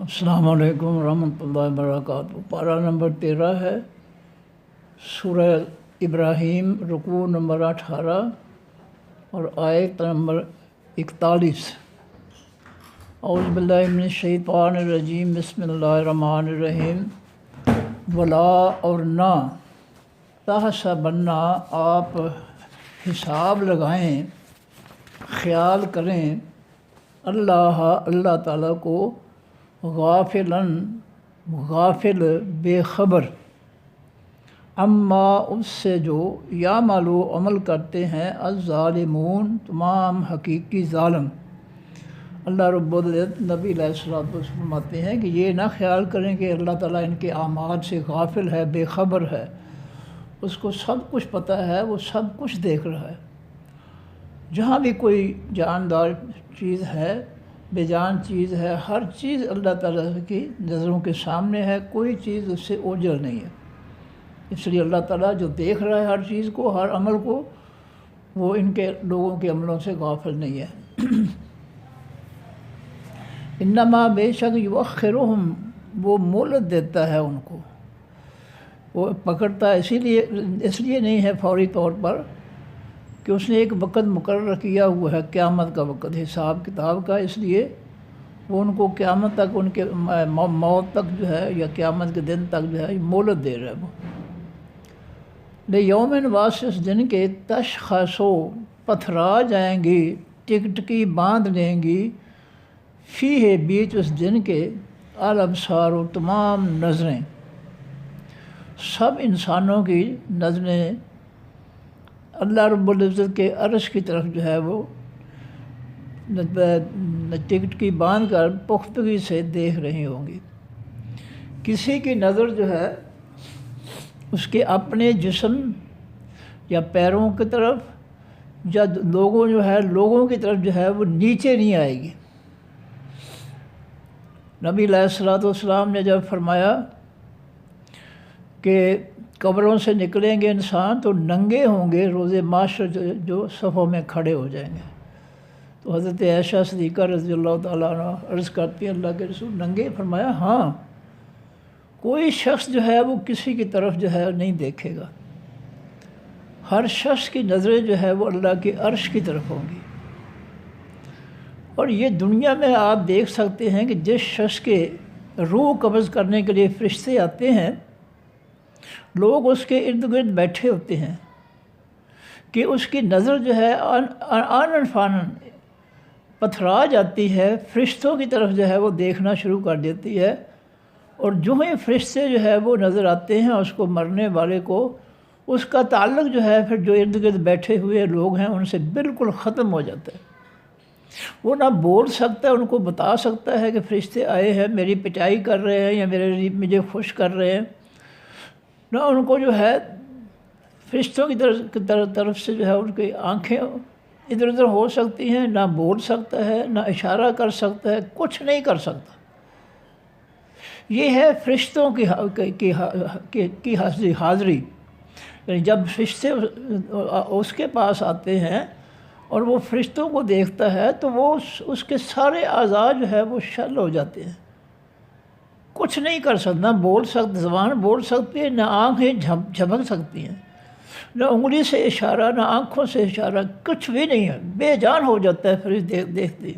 السلام علیکم ورحمۃ اللہ وبرکاتہ۔ پارہ نمبر 13 ہے، سورہ ابراہیم، رکوع نمبر 18 اور آیت نمبر 41۔ اعوذ باللہ من الشیطان الرجیم، بسم اللہ الرحمن الرحیم۔ ولا اور نہ، تحسبنہ آپ حساب لگائیں، خیال کریں، اللہ تعالیٰ کو غافلاً غافل، بے خبر، اما اس سے جو یعملو عمل کرتے ہیں الظالمون، تمام حقیقی ظالم۔ اللہ رب العزت نبی علیہ الصلوۃ والسلام فرماتے ہیں کہ یہ نہ خیال کریں کہ اللہ تعالیٰ ان کے اعمال سے غافل ہے، بے خبر ہے، اس کو سب کچھ پتہ ہے، وہ سب کچھ دیکھ رہا ہے۔ جہاں بھی کوئی جاندار چیز ہے، بے جان چیز ہے، ہر چیز اللہ تعالیٰ کی نظروں کے سامنے ہے، کوئی چیز اس سے اوجھل نہیں ہے۔ اس لیے اللہ تعالیٰ جو دیکھ رہا ہے ہر چیز کو، ہر عمل کو، وہ ان کے لوگوں کے عملوں سے غافل نہیں ہے۔ انما بے شک یؤخرہم، وہ مہلت دیتا ہے ان کو، وہ پکڑتا ہے، اس لیے نہیں ہے فوری طور پر کہ اس نے ایک وقت مقرر کیا ہوا ہے، قیامت کا وقت، حساب کتاب کا، اس لیے وہ ان کو قیامت تک، ان کے موت تک جو ہے، یا قیامت کے دن تک جو ہے مہلت دے رہا ہے وہ۔ لیومن واسطے اس دن کے، تشخصو پتھرا جائیں گی، ٹکٹکی باندھ لیں گی، فی ہے بیچ اس دن کے، الابصار، تمام نظریں، سب انسانوں کی نظریں اللہ رب العزت کے عرش کی طرف جو ہے وہ ٹکٹ کی باندھ کر پختگی سے دیکھ رہی ہوں گی۔ کسی کی نظر جو ہے اس کے اپنے جسم یا پیروں کی طرف، یا لوگوں کی طرف جو ہے وہ نیچے نہیں آئے گی۔ نبی علیہ الصلوۃ والسلام نے جب فرمایا کہ قبروں سے نکلیں گے انسان تو ننگے ہوں گے روز معاشر، جو صفوں میں کھڑے ہو جائیں گے، تو حضرت عائشہ صدیقہ رضی اللہ تعالیٰ عنہ عرض کرتی ہیں، اللہ کے رسول ننگے؟ فرمایا ہاں، کوئی شخص جو ہے وہ کسی کی طرف جو ہے نہیں دیکھے گا، ہر شخص کی نظریں جو ہے وہ اللہ کے عرش کی طرف ہوں گی۔ اور یہ دنیا میں آپ دیکھ سکتے ہیں کہ جس شخص کے روح قبض کرنے کے لیے فرشتے آتے ہیں، لوگ اس کے ارد گرد بیٹھے ہوتے ہیں کہ اس کی نظر جو ہے آنن فانن پتھرا جاتی ہے، فرشتوں کی طرف جو ہے وہ دیکھنا شروع کر دیتی ہے، اور جو ہی فرشتے جو ہے وہ نظر آتے ہیں اس کو، مرنے والے کو، اس کا تعلق جو ہے پھر جو ارد گرد بیٹھے ہوئے لوگ ہیں ان سے بالکل ختم ہو جاتا ہے۔ وہ نہ بول سکتا ہے، ان کو بتا سکتا ہے کہ فرشتے آئے ہیں، میری پٹائی کر رہے ہیں، یا مجھے خوش کر رہے ہیں، نہ ان کو جو ہے فرشتوں کی طرف سے جو ہے ان کی آنکھیں ادھر ادھر ہو سکتی ہیں، نہ بول سکتا ہے، نہ اشارہ کر سکتا ہے، کچھ نہیں کر سکتا۔ یہ ہے فرشتوں کی حاضری، یعنی جب فرشتے اس کے پاس آتے ہیں اور وہ فرشتوں کو دیکھتا ہے تو وہ اس کے سارے اعضاء جو ہے وہ شل ہو جاتے ہیں، کچھ نہیں کر سکتا، نہ بول سکتا، زبان بول سکتی ہے، نہ آنکھیں جھپک سکتی ہیں، نہ انگلی سے اشارہ، نہ آنکھوں سے اشارہ، کچھ بھی نہیں ہے، بے جان ہو جاتا ہے فرشت دیکھتے۔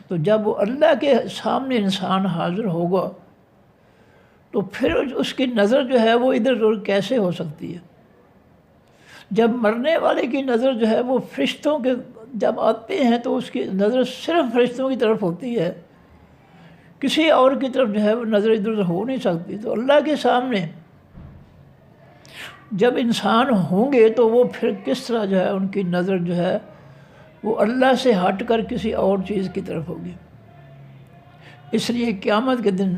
تو جب وہ اللہ کے سامنے انسان حاضر ہوگا تو پھر اس کی نظر جو ہے وہ ادھر ادھر کیسے ہو سکتی ہے؟ جب مرنے والے کی نظر جو ہے وہ فرشتوں کے جب آتے ہیں تو اس کی نظر صرف فرشتوں کی طرف ہوتی ہے، کسی اور کی طرف جو ہے وہ نظر ادھر ادھر ہو نہیں سکتی۔ تو اللہ کے سامنے جب انسان ہوں گے تو وہ پھر کس طرح جو ہے ان کی نظر جو ہے وہ اللہ سے ہٹ کر کسی اور چیز کی طرف ہوگی۔ اس لیے قیامت کے دن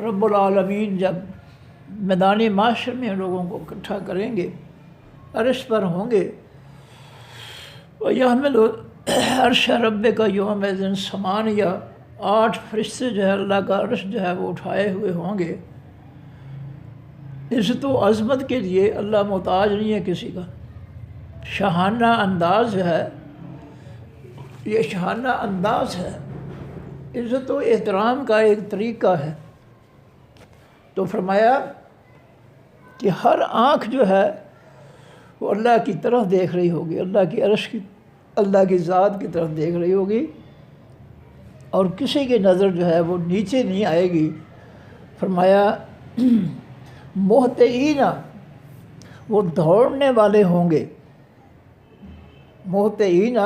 رب العالمین جب میدان معاشر میں لوگوں کو اکٹھا کریں گے، عرش پر ہوں گے، وَيَحْمِلُ عَرْشَ رَبِّكَ يَوْمَئِذٍ ثَمَانِيَةٌ، 8 فرشتے جو ہے اللہ کا عرش جو ہے وہ اٹھائے ہوئے ہوں گے۔ عزت و عظمت کے لیے اللہ محتاج نہیں ہے کسی کا۔ شاہانہ انداز ہے، یہ شاہانہ انداز ہے عزت و احترام کا ایک طریقہ ہے۔ تو فرمایا کہ ہر آنکھ جو ہے وہ اللہ کی طرف دیکھ رہی ہوگی، اللہ کی عرش کی، اللہ کی ذات کی طرف دیکھ رہی ہوگی، اور کسی کی نظر جو ہے وہ نیچے نہیں آئے گی۔ فرمایا محتعین، وہ دوڑنے والے ہوں گے، محتعین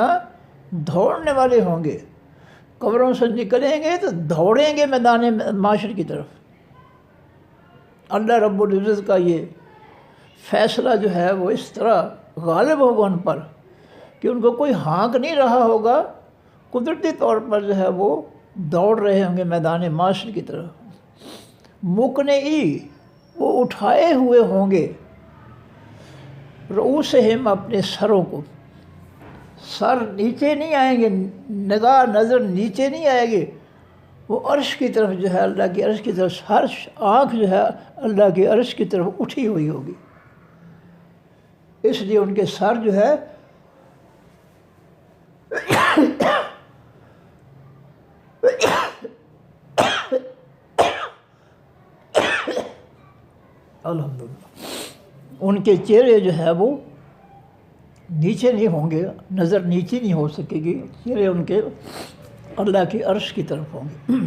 دوڑنے والے ہوں گے، قبروں سے نکلیں گے تو دوڑیں گے میدان معاشر کی طرف۔ اللہ رب العزت کا یہ فیصلہ جو ہے وہ اس طرح غالب ہوگا ان پر کہ ان کو کوئی ہانک نہیں رہا ہوگا، قدرتی طور پر جو ہے وہ دوڑ رہے ہوں گے میدان معاشر کی طرف۔ مقنعی، وہ اٹھائے ہوئے ہوں گے، رؤوسہم، اپنے سروں کو، سر نیچے نہیں آئیں گے، نگاہ نظر نیچے نہیں آئے گی، وہ عرش کی طرف جو ہے، اللہ کی عرش کی طرف، ہر آنکھ جو ہے اللہ کی عرش کی طرف اٹھی ہوئی ہوگی۔ اس لیے ان کے سر جو ہے الحمدللہ ان کے چہرے جو ہے وہ نیچے نہیں ہوں گے، نظر نیچے نہیں ہو سکے گی، چہرے ان کے اللہ کی عرش کی طرف ہوں گے۔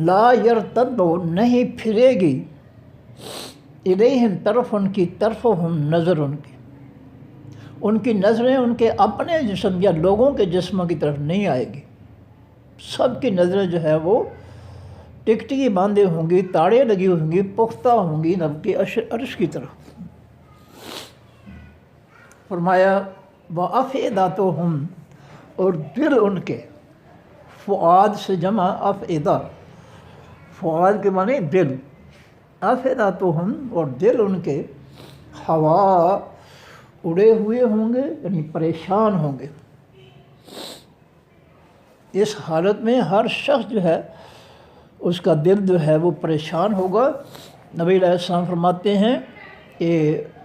لا یرتد، نہیں پھرے گی، الیہم، طرف ان کی، طرفہم، نظر ان کی نظریں ان کے اپنے جسم یا لوگوں کے جسموں کی طرف نہیں آئے گی، سب کی نظریں جو ہے وہ ٹکٹکی باندھے ہوں گی، تاڑے لگی ہوں گی، پختہ ہوں گی رب کی عرش کی طرف۔ فرمایا وَأَفْئِدَتُهُمْ، اور دل ان کے، فؤاد سے جمع افئدہ، فؤاد کے معنی دل، افئدتہم، اور دل ان کے، ہوا، اڑے ہوئے ہوں گے، یعنی پریشان ہوں گے۔ اس حالت میں ہر شخص جو ہے اس کا دل جو ہے وہ پریشان ہوگا۔ نبی علیہ السلام فرماتے ہیں کہ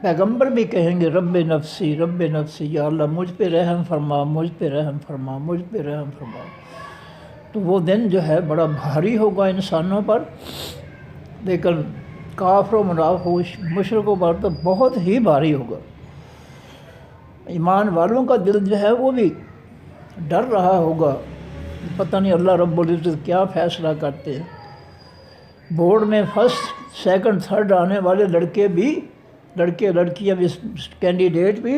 پیغمبر بھی کہیں گے رب نفسی رب نفسی، یا اللہ مجھ پہ رحم فرما، مجھ پہ رحم فرما، مجھ پہ رحم فرما۔ تو وہ دن جو ہے بڑا بھاری ہوگا انسانوں پر، لیکن کافر و منافق مشرکوں پر تو بہت ہی بھاری ہوگا۔ ایمان والوں کا دل جو ہے وہ بھی ڈر رہا ہوگا، پتہ نہیں اللہ رب العزت کیا فیصلہ کرتے ہیں۔ بورڈ میں فرسٹ سیکنڈ تھرڈ آنے والے لڑکے لڑکیاں بھی، کینڈیڈیٹ بھی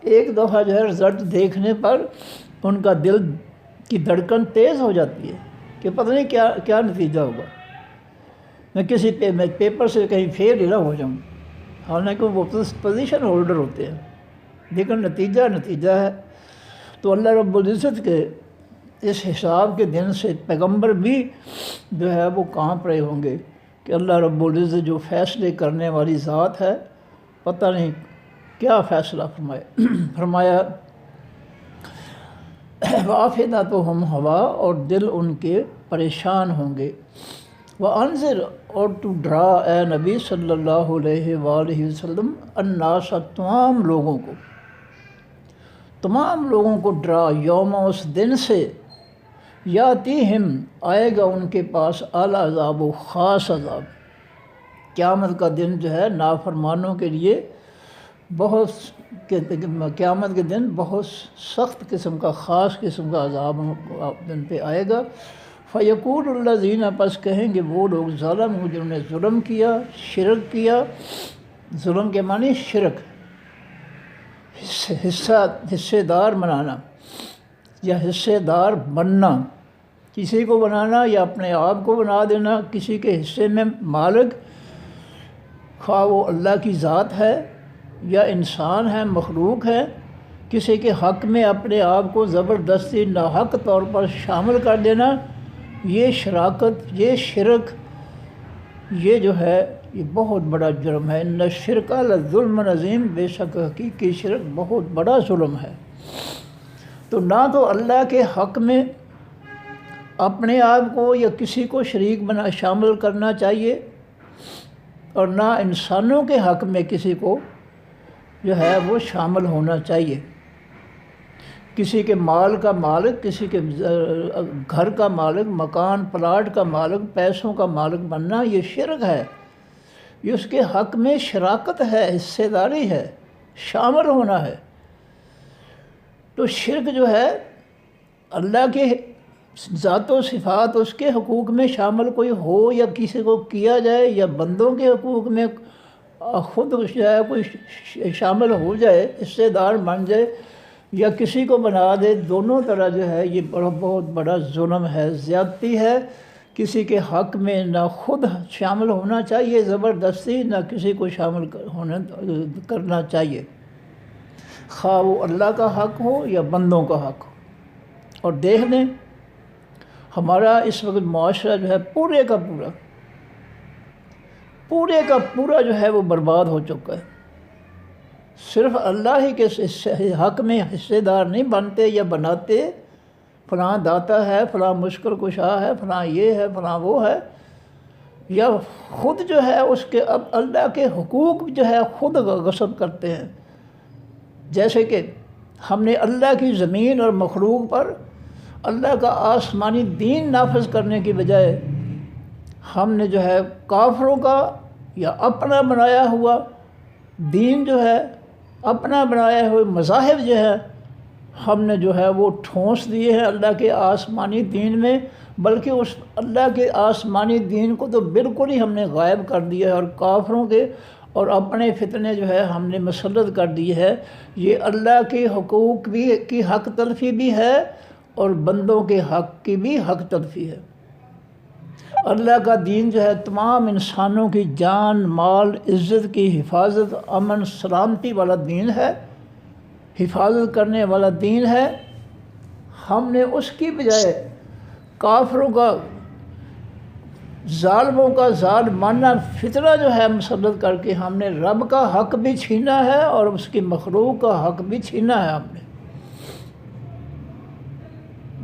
ایک دفعہ جو ہے رزلٹ دیکھنے پر ان کا دل کی دھڑکن تیز ہو جاتی ہے کہ پتہ نہیں کیا نتیجہ ہوگا، میں کسی پیپر سے کہیں فیل ہی نہ ہو جاؤں، حالانکہ وہ پوزیشن ہولڈر ہوتے ہیں، لیکن نتیجہ ہے۔ تو اللہ رب العزت کے اس حساب کے دن سے پیغمبر بھی جو ہے وہ کانپ رہے ہوں گے کہ اللہ رب العزت جو فیصلے کرنے والی ذات ہے، پتہ نہیں کیا فیصلہ فرمایا وَأَفْئِدَتُهُمْ ہوا، اور دل ان کے پریشان ہوں گے۔ وَأَنذِرْ، اور تو ڈرا اے نبی صلی اللہ علیہ وآلہ وسلم، الناس، تمام لوگوں کو ڈرا، یوم، اس دن سے، یاتیہم، آئے گا ان کے پاس، العذاب، خاص عذاب۔ قیامت کا دن جو ہے نافرمانوں کے لیے قیامت کے دن بہت سخت قسم کا، خاص قسم کا عذاب دن پہ آئے گا۔ فیقول الذین، پس کہیں گے وہ لوگ، ظلموا، جنہوں نے ظلم کیا، شرک کیا، ظلم کے معنی شرک، حصے دار بنانا یا حصے دار بننا، کسی کو بنانا یا اپنے آپ کو بنا دینا کسی کے حصے میں مالک، خواہ وہ اللہ کی ذات ہے یا انسان ہے، مخلوق ہے، کسی کے حق میں اپنے آپ کو زبردستی ناحق طور پر شامل کر دینا، یہ شراکت، یہ شرک، یہ جو ہے یہ بہت بڑا جرم ہے۔ ان الشرک لظلم عظیم، بے شک حقیقی شرک بہت بڑا ظلم ہے۔ تو نہ تو اللہ کے حق میں اپنے آپ کو یا کسی کو شریک شامل کرنا چاہیے، اور نہ انسانوں کے حق میں کسی کو جو ہے وہ شامل ہونا چاہیے، کسی کے مال کا مالک، کسی کے گھر کا مالک، مکان پلاٹ کا مالک، پیسوں کا مالک بننا یہ شرک ہے، یہ اس کے حق میں شراکت ہے، حصے داری ہے، شامل ہونا ہے۔ تو شرک جو ہے اللہ کے ذات و صفات، اس کے حقوق میں شامل کوئی ہو یا کسی کو کیا جائے، یا بندوں کے حقوق میں خود جو ہے کوئی شامل ہو جائے، حصے دار بن جائے، یا کسی کو بنا دے، دونوں طرح جو ہے یہ بہت بڑا ظلم ہے، زیادتی ہے۔ کسی کے حق میں نہ خود شامل ہونا چاہیے زبردستی، نہ کسی کو شامل کرنا چاہیے، خواہ وہ اللہ کا حق ہو یا بندوں کا حق ہو۔ اور دیکھ لیں ہمارا اس وقت معاشرہ جو ہے پورے کا پورا جو ہے وہ برباد ہو چکا ہے۔ صرف اللہ ہی کے حق میں حصے دار نہیں بنتے یا بناتے، فلاں داتا ہے، فلاں مشکل کشا ہے، فلاں یہ ہے، فلاں وہ ہے، یا خود جو ہے اس کے اب اللہ کے حقوق جو ہے خود غصب کرتے ہیں۔ جیسے کہ ہم نے اللہ کی زمین اور مخلوق پر اللہ کا آسمانی دین نافذ کرنے کی بجائے ہم نے جو ہے کافروں کا یا اپنا بنایا ہوا دین جو ہے، اپنا بنایا ہوئے مذاہب جو ہے ہم نے جو ہے وہ ٹھونس دیے ہیں اللہ کے آسمانی دین میں، بلکہ اس اللہ کے آسمانی دین کو تو بالکل ہی ہم نے غائب کر دیا ہے، اور کافروں کے اور اپنے فتنے جو ہے ہم نے مسلط کر دی ہے۔ یہ اللہ کے حقوق کی حق تلفی بھی ہے اور بندوں کے حق کی بھی حق تلفی ہے۔ اللہ کا دین جو ہے تمام انسانوں کی جان، مال، عزت کی حفاظت، امن سلامتی والا دین ہے، حفاظت کرنے والا دین ہے۔ ہم نے اس کی بجائے کافروں کا، ظالموں کا ظالمانہ فتنہ جو ہے مسلط کر کے ہم نے رب کا حق بھی چھینا ہے اور اس کی مخلوق کا حق بھی چھینا ہے۔ ہم نے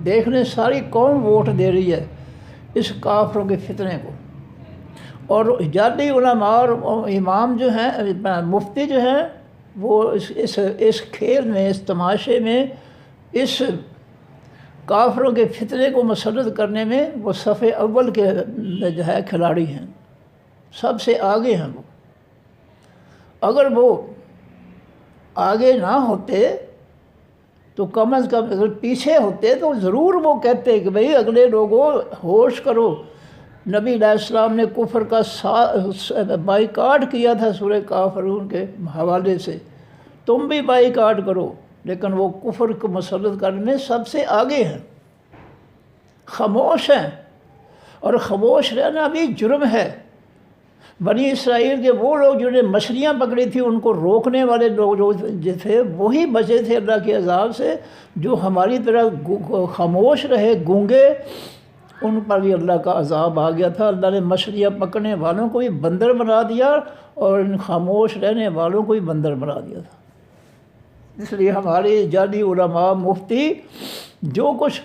دیکھ لیں ساری قوم ووٹ دے رہی ہے اس کافروں کے فتنے کو، اور جاتی علماء اور امام جو ہیں، مفتی جو ہیں، وہ اس کھیل میں، اس تماشے میں، اس کافروں کے فتنے کو مسلط کرنے میں وہ صف اول کے جو ہے کھلاڑی ہیں، سب سے آگے ہیں وہ۔ اگر وہ آگے نہ ہوتے تو کم از کم اگر پیچھے ہوتے تو ضرور وہ کہتے کہ بھئی اگلے لوگوں ہوش کرو، نبی علیہ السلام نے کفر کا بائیکاٹ کیا تھا سورہ کافرون کے حوالے سے، تم بھی بائیکاٹ کرو، لیکن وہ کفر کو مسلط کرنے میں سب سے آگے ہیں، خاموش ہیں، اور خاموش رہنا بھی جرم ہے۔ بنی اسرائیل کے وہ لوگ جنہوں نے مچھلیاں پکڑی تھی، ان کو روکنے والے لوگ جو تھے وہی بچے تھے اللہ کے عذاب سے، جو ہماری طرح خاموش رہے، گونگے، ان پر بھی اللہ کا عذاب آ گیا تھا۔ اللہ نے مچھلیاں پکڑنے والوں کو بھی بندر بنا دیا اور ان خاموش رہنے والوں کو بھی بندر بنا دیا تھا۔ اس لیے ہمارے جعلی علماء، مفتی جو کچھ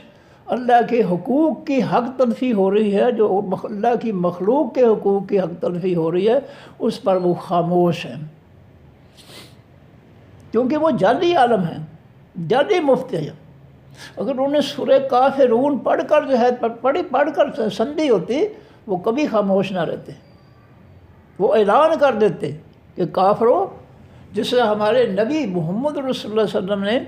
اللہ کے حقوق کی حق تلفی ہو رہی ہے، جو اللہ کی مخلوق کے حقوق کی حق تلفی ہو رہی ہے، اس پر وہ خاموش ہیں، کیونکہ وہ جعلی عالم ہیں، جعلی مفتی ہیں۔ اگر انہوں نے سورہ کافرون پڑھ کر جو ہے پڑھ کر سمجھی ہوتی، وہ کبھی خاموش نہ رہتے، وہ اعلان کر دیتے کہ کافروں، جس سے ہمارے نبی محمد رسول اللہ صلی اللہ علیہ وسلم نے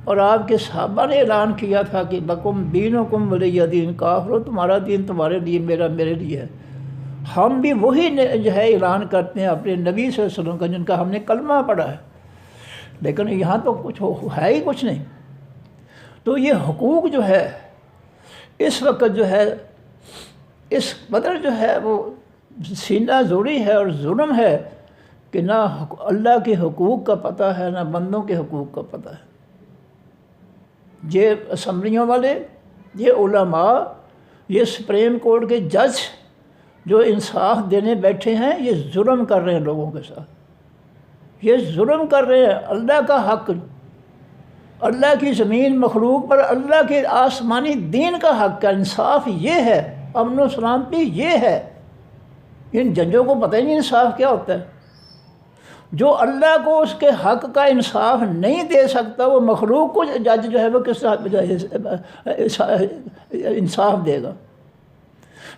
اور آپ کے صحابہ نے اعلان کیا تھا کہ لکم دینکم ولی دین، کافروں تمہارا دین تمہارے لیے، میرے لیے ہے۔ ہم بھی وہی جو ہے اعلان کرتے ہیں اپنے نبی صلی اللہ علیہ وسلم کا، جن کا ہم نے کلمہ پڑھا ہے، لیکن یہاں تو کچھ ہے ہی کچھ نہیں۔ تو یہ حقوق جو ہے اس وقت جو ہے اس قدر جو ہے وہ سینہ زوری ہے اور ظلم ہے کہ نہ اللہ کے حقوق کا پتہ ہے، نہ بندوں کے حقوق کا پتہ ہے۔ یہ اسمبلیوں والے، یہ علماء، یہ سپریم کورٹ کے جج جو انصاف دینے بیٹھے ہیں، یہ ظلم کر رہے ہیں لوگوں کے ساتھ، یہ ظلم کر رہے ہیں۔ اللہ کا حق، اللہ کی زمین مخلوق پر اللہ کے آسمانی دین کا حق کا انصاف یہ ہے، امن و سلامتی یہ ہے۔ ان ججوں کو پتہ ہی نہیں انصاف کیا ہوتا ہے۔ جو اللہ کو اس کے حق کا انصاف نہیں دے سکتا وہ مخلوق کو جج جو ہے وہ کس طرح انصاف دے گا؟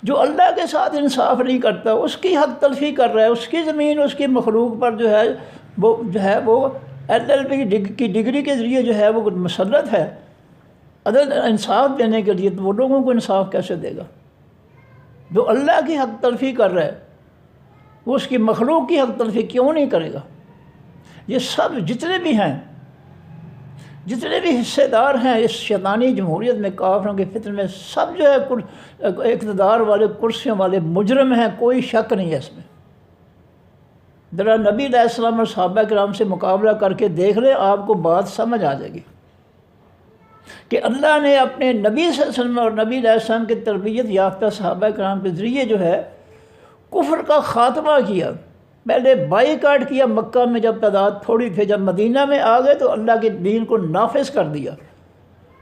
جو اللہ کے ساتھ انصاف نہیں کرتا اس کی حق تلفی کر رہا ہے، اس کی زمین اس کی مخلوق پر جو ہے وہ LLB کی ڈگری کے ذریعے جو ہے وہ مسلط ہے عدل انصاف دینے کے لیے، تو وہ لوگوں کو انصاف کیسے دے گا؟ جو اللہ کی حق تلفی کر رہا ہے وہ اس کی مخلوق کی حق تلفی کیوں نہیں کرے گا؟ یہ سب جتنے بھی ہیں، جتنے بھی حصے دار ہیں اس شیطانی جمہوریت میں، کافروں کے فتنے میں، سب جو ہے اقتدار والے کرسیوں والے مجرم ہیں، کوئی شک نہیں ہے اس میں۔ ذرا نبی علیہ السلام اور صحابہ کرام سے مقابلہ کر کے دیکھ لیں، آپ کو بات سمجھ آ جائے گی کہ اللہ نے اپنے نبی صلی اللہ علیہ وسلم اور نبی علیہ السلام کے تربیت یافتہ صحابہ کرام کے ذریعے جو ہے کفر کا خاتمہ کیا۔ پہلے بائیکاٹ کیا مکہ میں جب تعداد تھوڑی تھے، جب مدینہ میں آ گئے تو اللہ کے دین کو نافذ کر دیا،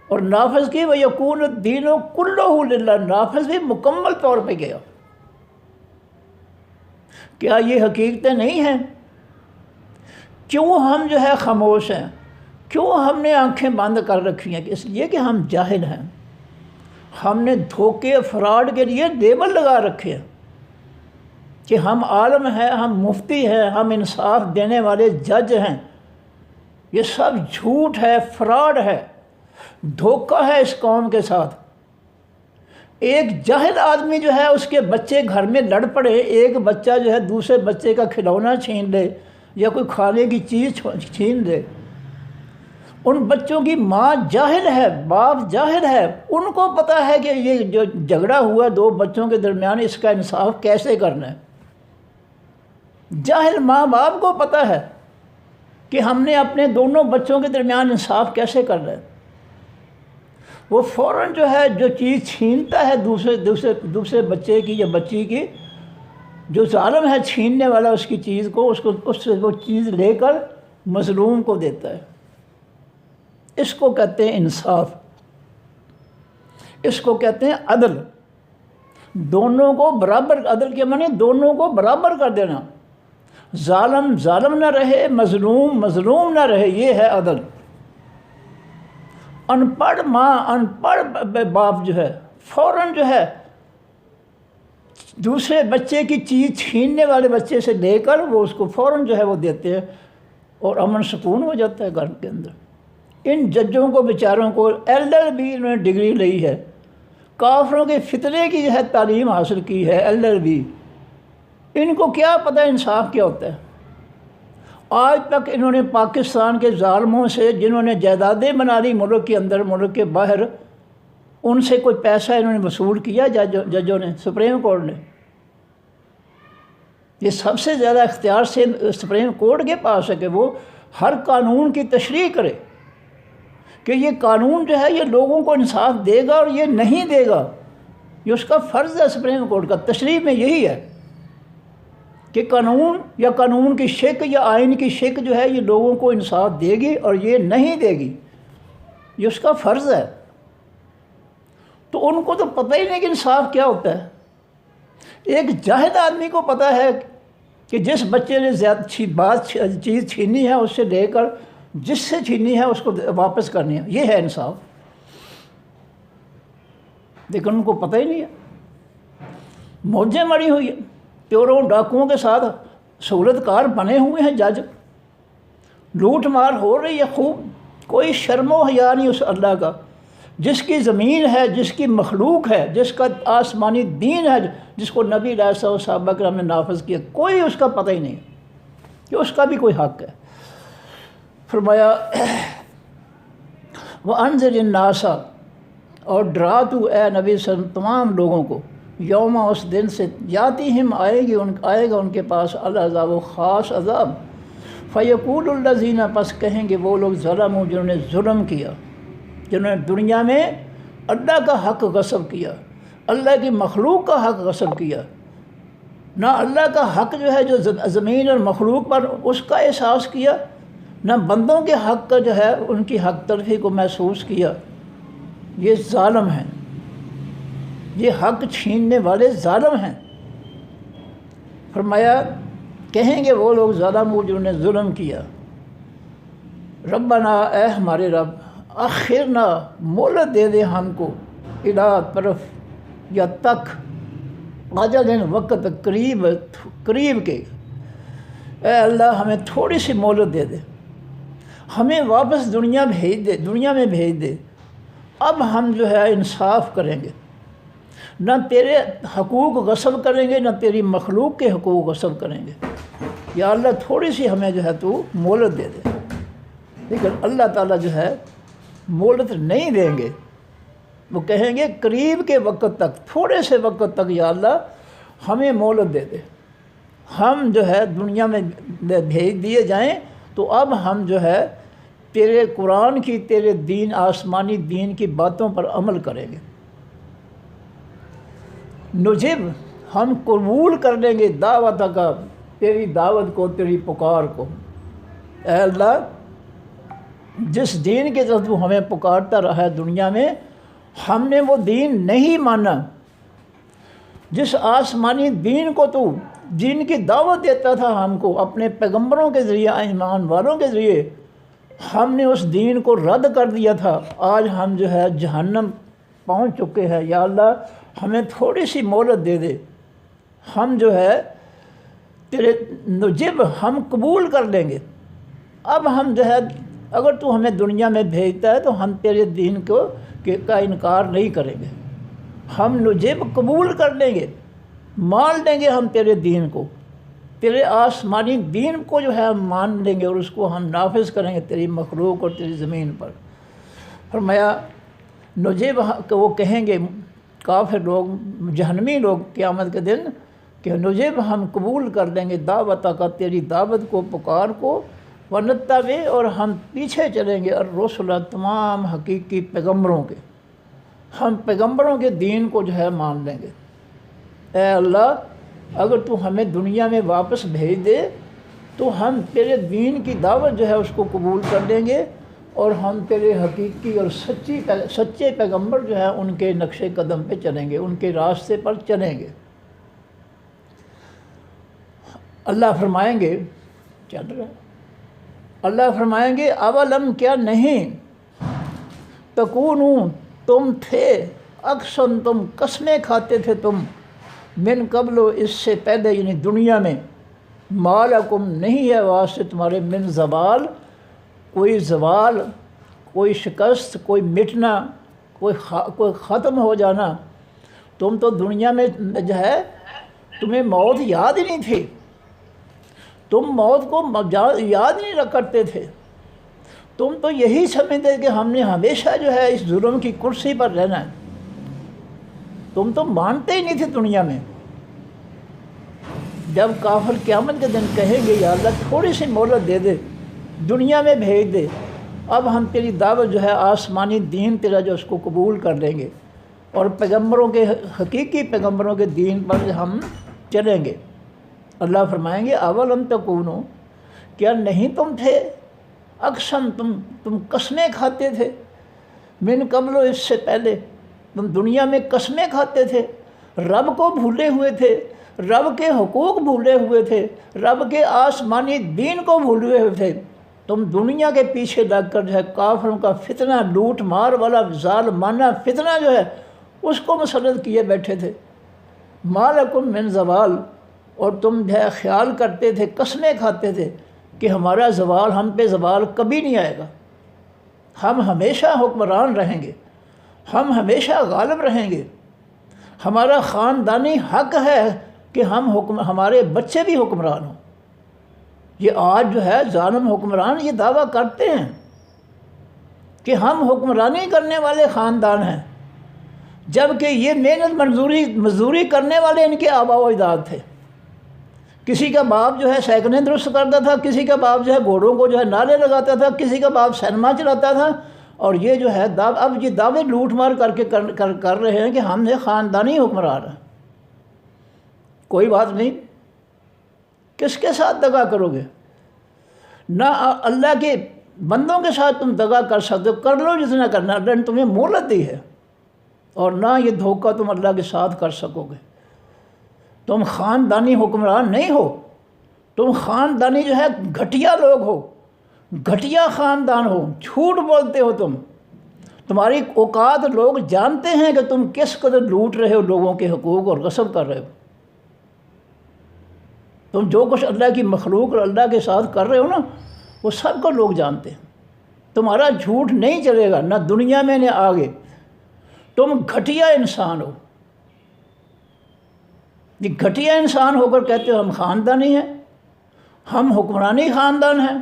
اور نافذ کی وَيَكُونُ الدِّينُ كُلُّهُ لِلَّهِ، نافذ بھی مکمل طور پہ گیا۔ کیا یہ حقیقتیں نہیں ہیں؟ کیوں ہم جو ہے خاموش ہیں؟ کیوں ہم نے آنکھیں بند کر رکھی ہیں؟ اس لیے کہ ہم جاہل ہیں، ہم نے دھوکے فراڈ کے لیے لیبل لگا رکھے ہیں کہ ہم عالم ہیں، ہم مفتی ہیں، ہم انصاف دینے والے جج ہیں۔ یہ سب جھوٹ ہے، فراڈ ہے، دھوکہ ہے اس قوم کے ساتھ۔ ایک جاہل آدمی جو ہے اس کے بچے گھر میں لڑ پڑے، ایک بچہ جو ہے دوسرے بچے کا کھلونا چھین لے یا کوئی کھانے کی چیز چھین لے، ان بچوں کی ماں جاہل ہے، باپ جاہل ہے، ان کو پتہ ہے کہ یہ جو جھگڑا ہوا دو بچوں کے درمیان اس کا انصاف کیسے کرنا ہے۔ جاہل ماں باپ کو پتہ ہے کہ ہم نے اپنے دونوں بچوں کے درمیان انصاف کیسے کرنا ہے۔ وہ فوراً جو ہے جو چیز چھینتا ہے دوسرے بچے کی یا بچی کی، جو ظالم ہے چھیننے والا اس کی چیز کو، اس سے وہ چیز لے کر مظلوم کو دیتا ہے۔ اس کو کہتے ہیں انصاف، اس کو کہتے ہیں عدل۔ دونوں کو برابر، عدل کے معنی دونوں کو برابر کر دینا، ظالم ظالم نہ رہے، مظلوم مظلوم نہ رہے، یہ ہے عدل۔ ان پڑھ ماں، ان پڑھ باپ جو ہے فوراً جو ہے دوسرے بچے کی چیز چھیننے والے بچے سے لے کر وہ اس کو فوراً جو ہے وہ دیتے ہیں، اور امن سکون ہو جاتا ہے گھر کے اندر۔ ان ججوں کو بیچاروں کو LLB انہوں نے ڈگری لی ہے، کافروں کے فتنے کی جو ہے تعلیم حاصل کی ہے LLB، ان کو کیا پتہ انصاف کیا ہوتا ہے؟ آج تک انہوں نے پاکستان کے ظالموں سے جنہوں نے جائیدادیں بنا لی ملک کے اندر ملک کے باہر، ان سے کوئی پیسہ انہوں نے وصول کیا ججوں نے، سپریم کورٹ نے؟ یہ سب سے زیادہ اختیار سے سپریم کورٹ کے پاس ہے کہ وہ ہر قانون کی تشریح کرے کہ یہ قانون جو ہے یہ لوگوں کو انصاف دے گا اور یہ نہیں دے گا۔ یہ اس کا فرض ہے سپریم کورٹ کا، تشریح میں یہی ہے کہ قانون یا قانون کی شک یا آئین کی شک جو ہے یہ لوگوں کو انصاف دے گی اور یہ نہیں دے گی، یہ اس کا فرض ہے۔ تو ان کو تو پتہ ہی نہیں کہ انصاف کیا ہوتا ہے۔ ایک جاہل آدمی کو پتہ ہے کہ جس بچے نے چیز چھینی ہے اس سے لے کر جس سے چھینی ہے اس کو واپس کرنی ہے، یہ ہے انصاف، لیکن ان کو پتہ ہی نہیں ہے۔ موجیں مری ہوئی ہیں، چوروں ڈاکوؤں کے ساتھ سہولت کار بنے ہوئے ہیں جج، لوٹ مار ہو رہی ہے خوب، کوئی شرم و حیا نہیں اس اللہ کا جس کی زمین ہے، جس کی مخلوق ہے، جس کا آسمانی دین ہے، جس کو نبی علیہ السلام و صحابہ کرام نے نافذ کیا، کوئی اس کا پتہ ہی نہیں کہ اس کا بھی کوئی حق ہے۔ فرمایا وَأَنذِرِ النَّاسَ، اور ڈرا تو اے نبی صلی اللہ علیہ وسلم تمام لوگوں کو، یوم، اس دن سے، یاتیہم آئے گا ان کے پاس العذاب، و خاص عذاب، فیقول الذین، پس کہیں گے وہ لوگ ظلموا جنہوں نے ظلم کیا، جنہوں نے دنیا میں اللہ کا حق غصب کیا، اللہ کی مخلوق کا حق غصب کیا، نہ اللہ کا حق جو ہے جو زمین اور مخلوق پر اس کا احساس کیا، نہ بندوں کے حق کا جو ہے ان کی حق تلفی کو محسوس کیا، یہ ظالم ہیں، یہ حق چھیننے والے ظالم ہیں۔ فرمایا کہیں گے وہ لوگ ظالموں جنہوں نے ظلم کیا، ربنا اے ہمارے رب، آخرنا مہلت دے دے ہم کو، الا طرف یا تک، اجل وقت قریب کے، اے اللہ ہمیں تھوڑی سی مہلت دے دے، ہمیں واپس دنیا میں بھیج دے، اب ہم جو ہے انصاف کریں گے، نہ تیرے حقوق غصب کریں گے، نہ تیری مخلوق کے حقوق غصب کریں گے، یا اللہ تھوڑی سی ہمیں جو ہے تو مہلت دے دے۔ لیکن اللہ تعالیٰ جو ہے مہلت نہیں دیں گے، وہ کہیں گے قریب کے وقت تک، تھوڑے سے وقت تک یا اللہ ہمیں مہلت دے دے، ہم جو ہے دنیا میں بھیج دیے جائیں تو اب ہم جو ہے تیرے قرآن کی، تیرے دین، آسمانی دین کی باتوں پر عمل کریں گے۔ نجب، ہم قبول کر لیں گے، دعوت کا، تیری دعوت کو، تیری پکار کو۔ اے اللہ جس دین کے طرف تو ہمیں پکارتا رہا ہے دنیا میں، ہم نے وہ دین نہیں مانا، جس آسمانی دین کو تو جن کی دعوت دیتا تھا ہم کو اپنے پیغمبروں کے ذریعے، ایمان والوں کے ذریعے، ہم نے اس دین کو رد کر دیا تھا۔ آج ہم جو ہے جہنم پہنچ چکے ہیں، یا اللہ ہمیں تھوڑی سی مہلت دے دے، ہم جو ہے تیرے نجب، ہم قبول کر لیں گے۔ اب ہم جو ہے اگر تو ہمیں دنیا میں بھیجتا ہے تو ہم تیرے دین کا انکار نہیں کریں گے، ہم نجب قبول کر لیں گے، مان لیں گے ہم تیرے دین کو، تیرے آسمانی دین کو جو ہے ہم مان لیں گے اور اس کو ہم نافذ کریں گے تیری مخلوق اور تیری زمین پر۔ فرمایا نجب، وہ کہیں گے کافر لوگ، جہنمی لوگ قیامت کے دن کہ نجب، ہم قبول کر لیں گے دعوت کا، تیری دعوت کو، پکار کو، ونتبع، اور ہم پیچھے چلیں گے الرسل، تمام حقیقی پیغمبروں کے، ہم پیغمبروں کے دین کو جو ہے مان لیں گے۔ اے اللہ اگر تو ہمیں دنیا میں واپس بھیج دے تو ہم تیرے دین کی دعوت جو ہے اس کو قبول کر لیں گے، اور ہم تیرے حقیقی اور سچے پیغمبر جو ہے ان کے نقش قدم پہ چلیں گے، ان کے راستے پر چلیں گے۔ اللہ فرمائیں گے، چل رہا ہے، اللہ فرمائیں گے اولم، کیا نہیں، تکونوا، تم تھے، اقسم، تم قسمیں کھاتے تھے تم، من قبل، اس سے پہلے یعنی دنیا میں، ما لکم، نہیں ہے واسطے تمہارے، من زوال، کوئی زوال، کوئی شکست، کوئی مٹنا، کوئی ختم ہو جانا۔ تم تو دنیا میں جو ہے تمہیں موت یاد ہی نہیں تھی، تم موت کو یاد نہیں کرتے تھے، تم تو یہی سمجھتے کہ ہم نے ہمیشہ جو ہے اس ظلم کی کرسی پر رہنا ہے، تم تو مانتے ہی نہیں تھے دنیا میں۔ جب کافر قیامت کے دن کہیں گے یا اللہ تھوڑی سی مہلت دے دے، دنیا میں بھیج دے، اب ہم تیری دعوت جو ہے آسمانی دین تیرا جو اس کو قبول کر لیں گے، اور پیغمبروں کے، حقیقی پیغمبروں کے دین پر ہم چلیں گے۔ اللہ فرمائیں گے اولم تکونوا، کیا نہیں تم تھے، اقسم، تم قسمیں کھاتے تھے، من قبل، اس سے پہلے تم دنیا میں قسمیں کھاتے تھے، رب کو بھولے ہوئے تھے، رب کے حقوق بھولے ہوئے تھے، رب کے آسمانی دین کو بھولے ہوئے تھے، تم دنیا کے پیچھے لگ کر جو ہے کافروں کا فتنہ، لوٹ مار والا ظالمانہ فتنہ جو ہے اس کو مسلط کیے بیٹھے تھے۔ ما لکم من زوال، اور تم جو ہے خیال کرتے تھے، قسمیں کھاتے تھے کہ ہمارا زوال، ہم پہ زوال کبھی نہیں آئے گا، ہم ہمیشہ حکمران رہیں گے، ہم ہمیشہ غالب رہیں گے، ہمارا خاندانی حق ہے کہ ہمارے بچے بھی حکمران ہوں۔ یہ آج جو ہے ظالم حکمران یہ دعویٰ کرتے ہیں کہ ہم حکمرانی کرنے والے خاندان ہیں، جبکہ یہ محنت مزدوری کرنے والے ان کے آباء و اجداد تھے۔ کسی کا باپ جو ہے سائیکلیں درست کرتا تھا، کسی کا باپ جو ہے گھوڑوں کو جو ہے نالے لگاتا تھا، کسی کا باپ سینما چلاتا تھا، اور یہ جو ہے اب یہ دعوے لوٹ مار کر رہے ہیں کہ ہم نے خاندانی حکمران ہیں۔ کوئی بات نہیں، کس کے ساتھ دغا کرو گے؟ نہ اللہ کے بندوں کے ساتھ تم دغا کر سکتے ہو، کر لو جتنا کرنا، اللہ نے تمہیں مہلت دی ہے، اور نہ یہ دھوکہ تم اللہ کے ساتھ کر سکو گے۔ تم خاندانی حکمران نہیں ہو، تم خاندانی جو ہے گھٹیا لوگ ہو، گھٹیا خاندان ہو، جھوٹ بولتے ہو تمہاری اوقات لوگ جانتے ہیں کہ تم کس قدر لوٹ رہے ہو لوگوں کے حقوق اور غصب کر رہے ہو۔ تم جو کچھ اللہ کی مخلوق اور اللہ کے ساتھ کر رہے ہو نا، وہ سب کو لوگ جانتے ہیں۔ تمہارا جھوٹ نہیں چلے گا، نہ دنیا میں نہ آگے۔ تم گھٹیا انسان ہو، یہ گھٹیا انسان ہو کر کہتے ہو ہم خاندانی ہیں، ہم حکمرانی خاندان ہیں۔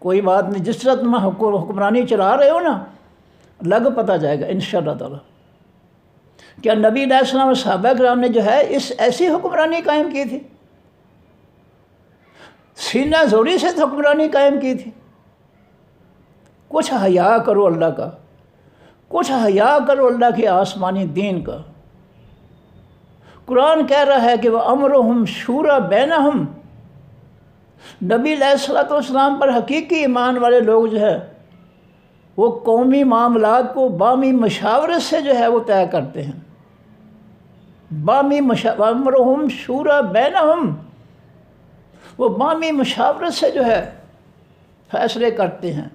کوئی بات نہیں، جس طرح تم حکمرانی چلا رہے ہو نا، لگ پتہ جائے گا انشاءاللہ تعالی۔ کیا نبی علیہ السلام اور صحابہ کرام نے جو ہے ایسی حکمرانی قائم کی تھی؟ سینہ زوری سے حکمرانی قائم کی تھی؟ کچھ حیا کرو اللہ کا، کچھ حیا کرو اللہ کے آسمانی دین کا۔ قرآن کہہ رہا ہے کہ وہ امرہم شورا بینہم، نبی علیہ السلام پر حقیقی ایمان والے لوگ جو ہے وہ قومی معاملات کو بامی مشاورت سے جو ہے وہ طے کرتے ہیں۔ امرہم شورا بینہم، وہ بامی مشاورت سے جو ہے فیصلے کرتے ہیں۔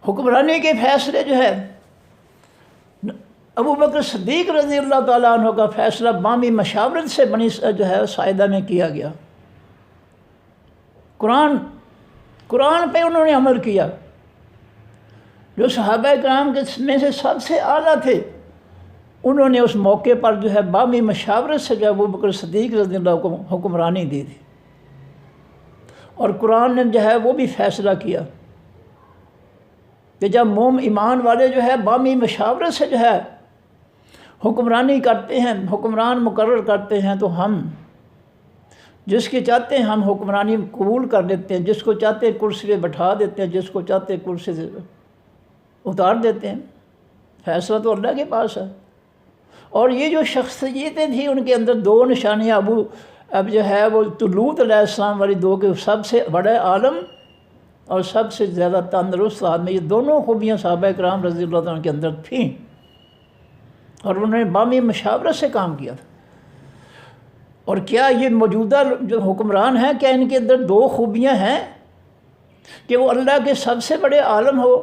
حکمرانی کے فیصلے جو ہے ابو بکر صدیق رضی اللہ تعالیٰ عنہ کا فیصلہ بامی مشاورت سے بنی جو ہے سائدہ میں کیا گیا۔ قرآن پہ انہوں نے عمل کیا۔ جو صحابہ کرام کے میں سے سب سے اعلیٰ تھے، انہوں نے اس موقع پر جو ہے بامی مشاورت سے جو ابو بکر صدیق رضی اللہ کو حکمرانی دی تھی، اور قرآن نے جو ہے وہ بھی فیصلہ کیا کہ جب ایمان والے جو ہے بامی مشاورت سے جو ہے حکمرانی کرتے ہیں، حکمران مقرر کرتے ہیں، تو ہم جس کے چاہتے ہیں ہم حکمرانی قبول کر لیتے ہیں، جس کو چاہتے ہیں کرسی پہ بٹھا دیتے ہیں، جس کو چاہتے ہیں کرسی سے اتار دیتے ہیں۔ فیصلہ تو اللہ کے پاس ہے۔ اور یہ جو شخصیتیں تھیں ان کے اندر دو نشانیاں اب جو ہے وہ لوط علیہ السلام والی دو کے سب سے بڑے عالم اور سب سے زیادہ تندرست آدمی، یہ دونوں خوبیاں صحابہ کرام رضی اللہ عنہ کے اندر تھیں، اور انہوں نے بامی مشاورت سے کام کیا تھا۔ اور کیا یہ موجودہ جو حکمران ہیں، کیا ان کے اندر دو خوبیاں ہیں کہ وہ اللہ کے سب سے بڑے عالم ہو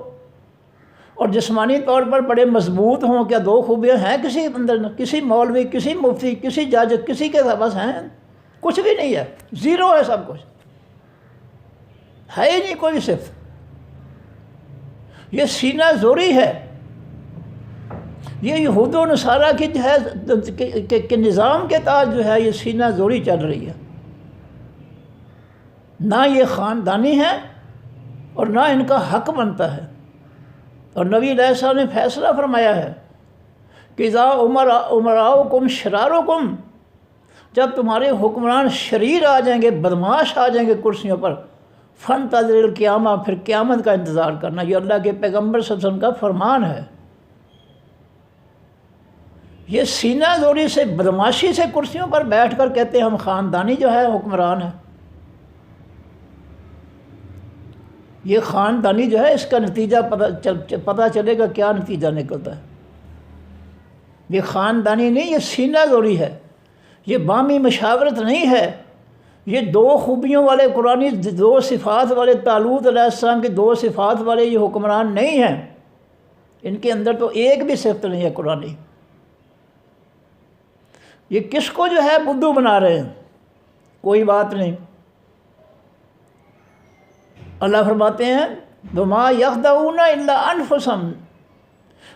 اور جسمانی طور پر بڑے مضبوط ہوں؟ کیا دو خوبیاں ہیں کسی اندر؟ کسی مولوی، کسی مفتی، کسی جج، کسی کے بس ہیں؟ کچھ بھی نہیں ہے، زیرو ہے، سب کچھ ہے ہی نہیں کوئی صفت۔ یہ سینہ زوری ہے، یہ یہود و نصارہ کی جو ہے کہ نظام کے تحت جو ہے یہ سینہ زوری چل رہی ہے۔ نہ یہ خاندانی ہے اور نہ ان کا حق بنتا ہے۔ اور نبی علیہ السلام نے فیصلہ فرمایا ہے کہ اذا امراؤکم شرارکم، جب تمہارے حکمران شریر آ جائیں گے، بدماش آ جائیں گے کرسیوں پر، فانتظر القیامہ، پھر قیامت کا انتظار کرنا۔ یہ اللہ کے پیغمبر صلی اللہ علیہ وسلم کا فرمان ہے۔ یہ سینہ زوری سے، بدماشی سے کرسیوں پر بیٹھ کر کہتے ہیں ہم خاندانی جو ہے حکمران ہے۔ یہ خاندانی جو ہے اس کا نتیجہ پتہ چلے گا کیا نتیجہ نکلتا ہے۔ یہ خاندانی نہیں، یہ سینہ زوری ہے، یہ بامی مشاورت نہیں ہے، یہ دو خوبیوں والے قرآنی دو صفات والے طالوت علیہ السلام کی دو صفات والے یہ حکمران نہیں ہیں۔ ان کے اندر تو ایک بھی صفت نہیں ہے قرآنی۔ یہ کس کو جو ہے بدھو بنا رہے ہیں؟ کوئی بات نہیں۔ اللہ فرماتے ہیں وَمَا يَخْدَعُونَ إِلَّا أَنفُسَهُمْ،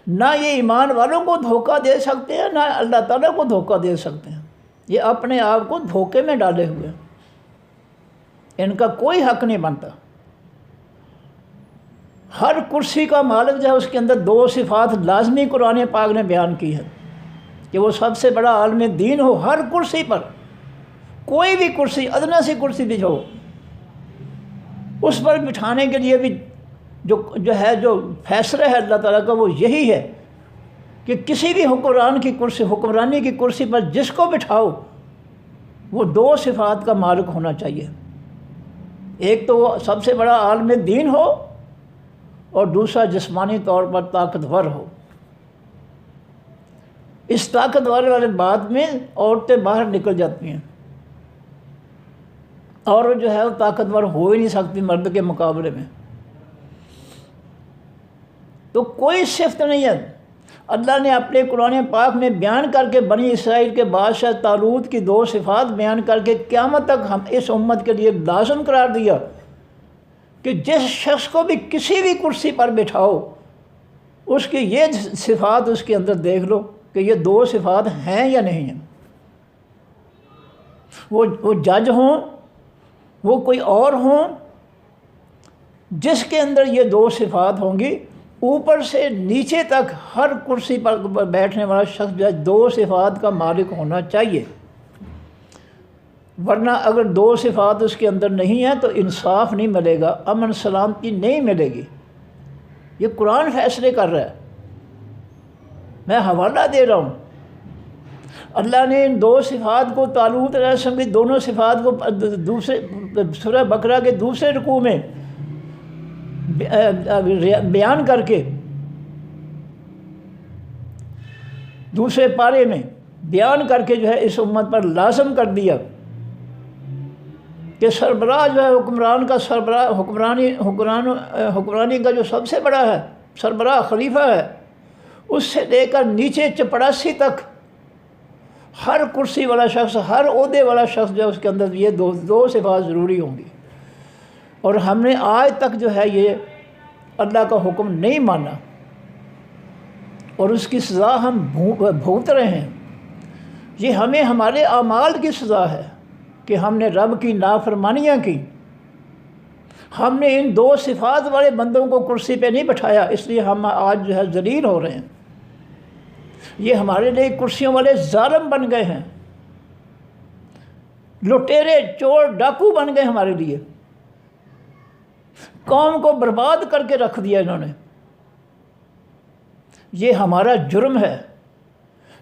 نہ یہ ایمان والوں کو دھوکہ دے سکتے ہیں، نہ اللہ تعالیٰ کو دھوکہ دے سکتے ہیں۔ یہ اپنے آپ کو دھوکے میں ڈالے ہوئے ہیں، ان کا کوئی حق نہیں بنتا۔ ہر کرسی کا مالک جو ہے اس کے اندر دو صفات لازمی قرآن پاک نے بیان کی ہے کہ وہ سب سے بڑا عالم دین ہو۔ ہر کرسی پر، کوئی بھی کرسی، ادنا سی کرسی بھی ہو، اس پر بٹھانے کے لیے بھی جو فیصلہ ہے اللہ تعالیٰ کا وہ یہی ہے کہ کسی بھی حکمرانی کی کرسی پر جس کو بٹھاؤ وہ دو صفات کا مالک ہونا چاہیے۔ ایک تو وہ سب سے بڑا عالم دین ہو، اور دوسرا جسمانی طور پر طاقتور ہو۔ اس طاقتور والے بات میں عورتیں باہر نکل جاتی ہیں، اور جو ہے وہ طاقتور ہو ہی نہیں سکتی مرد کے مقابلے میں. تو کوئی صفت نہیں ہے. اللہ نے اپنے قرآن پاک میں بیان کر کے بنی اسرائیل کے بادشاہ طالوت کی 2 صفات بیان کر کے قیامت تک ہم اس امت کے لیے لازم قرار دیا کہ جس شخص کو بھی کسی بھی کرسی پر بٹھاؤ اس کی یہ صفات اس کے اندر دیکھ لو کہ یہ 2 صفات ہیں یا نہیں ہیں. وہ جج ہوں، وہ کوئی اور ہوں، جس کے اندر یہ 2 صفات ہوں گی، اوپر سے نیچے تک ہر کرسی پر بیٹھنے والا شخص جو ہے 2 صفات کا مالک ہونا چاہیے. ورنہ اگر 2 صفات اس کے اندر نہیں ہیں تو انصاف نہیں ملے گا، امن سلامتی نہیں ملے گی. یہ قرآن فیصلے کر رہا ہے، میں حوالہ دے رہا ہوں. اللہ نے ان 2 صفات کو طالوت علیہ السلام کی دونوں صفات کو دوسرے سورہ بقرہ کے دوسرے رکوع میں بیان کر کے، دوسرے پارے میں بیان کر کے جو ہے اس امت پر لازم کر دیا کہ سربراہ جو ہے حکمران کا سربراہ حکمرانی کا جو سب سے بڑا ہے سربراہ خلیفہ ہے، اس سے لے کر نیچے چپڑاسی تک ہر کرسی والا شخص، ہر عہدے والا شخص جو ہے اس کے اندر یہ 2 صفات ضروری ہوں گی. اور ہم نے آج تک جو ہے یہ اللہ کا حکم نہیں مانا اور اس کی سزا ہم بھگت رہے ہیں. یہ ہمیں ہمارے اعمال کی سزا ہے کہ ہم نے رب کی نافرمانیاں کی. ہم نے ان 2 صفات والے بندوں کو کرسی پہ نہیں بٹھایا، اس لیے ہم آج جو ہے ذلیل ہو رہے ہیں. یہ ہمارے لیے کرسیوں والے ظالم بن گئے ہیں، لٹیرے چور ڈاکو بن گئے ہمارے لیے. قوم کو برباد کر کے رکھ دیا انہوں نے. یہ ہمارا جرم ہے،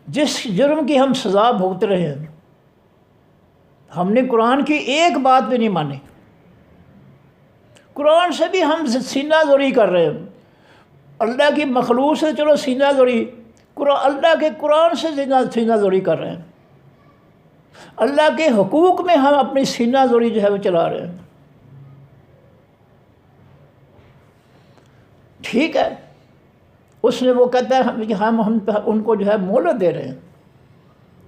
جس جرم کی ہم سزا بھگت رہے ہیں. ہم نے قرآن کی ایک بات بھی نہیں مانی، قرآن سے بھی ہم سینہ زوری کر رہے ہیں. اللہ کی مخلوق سے چلو سینہ زوری، اللہ کے قرآن سے سینہ زوری کر رہے ہیں. اللہ کے حقوق میں ہم اپنی سینہ زوری جو ہے وہ چلا رہے ہیں. ٹھیک ہے، اس نے وہ کہتا ہے کہ ہم ان کو جو ہے مہلت دے رہے ہیں.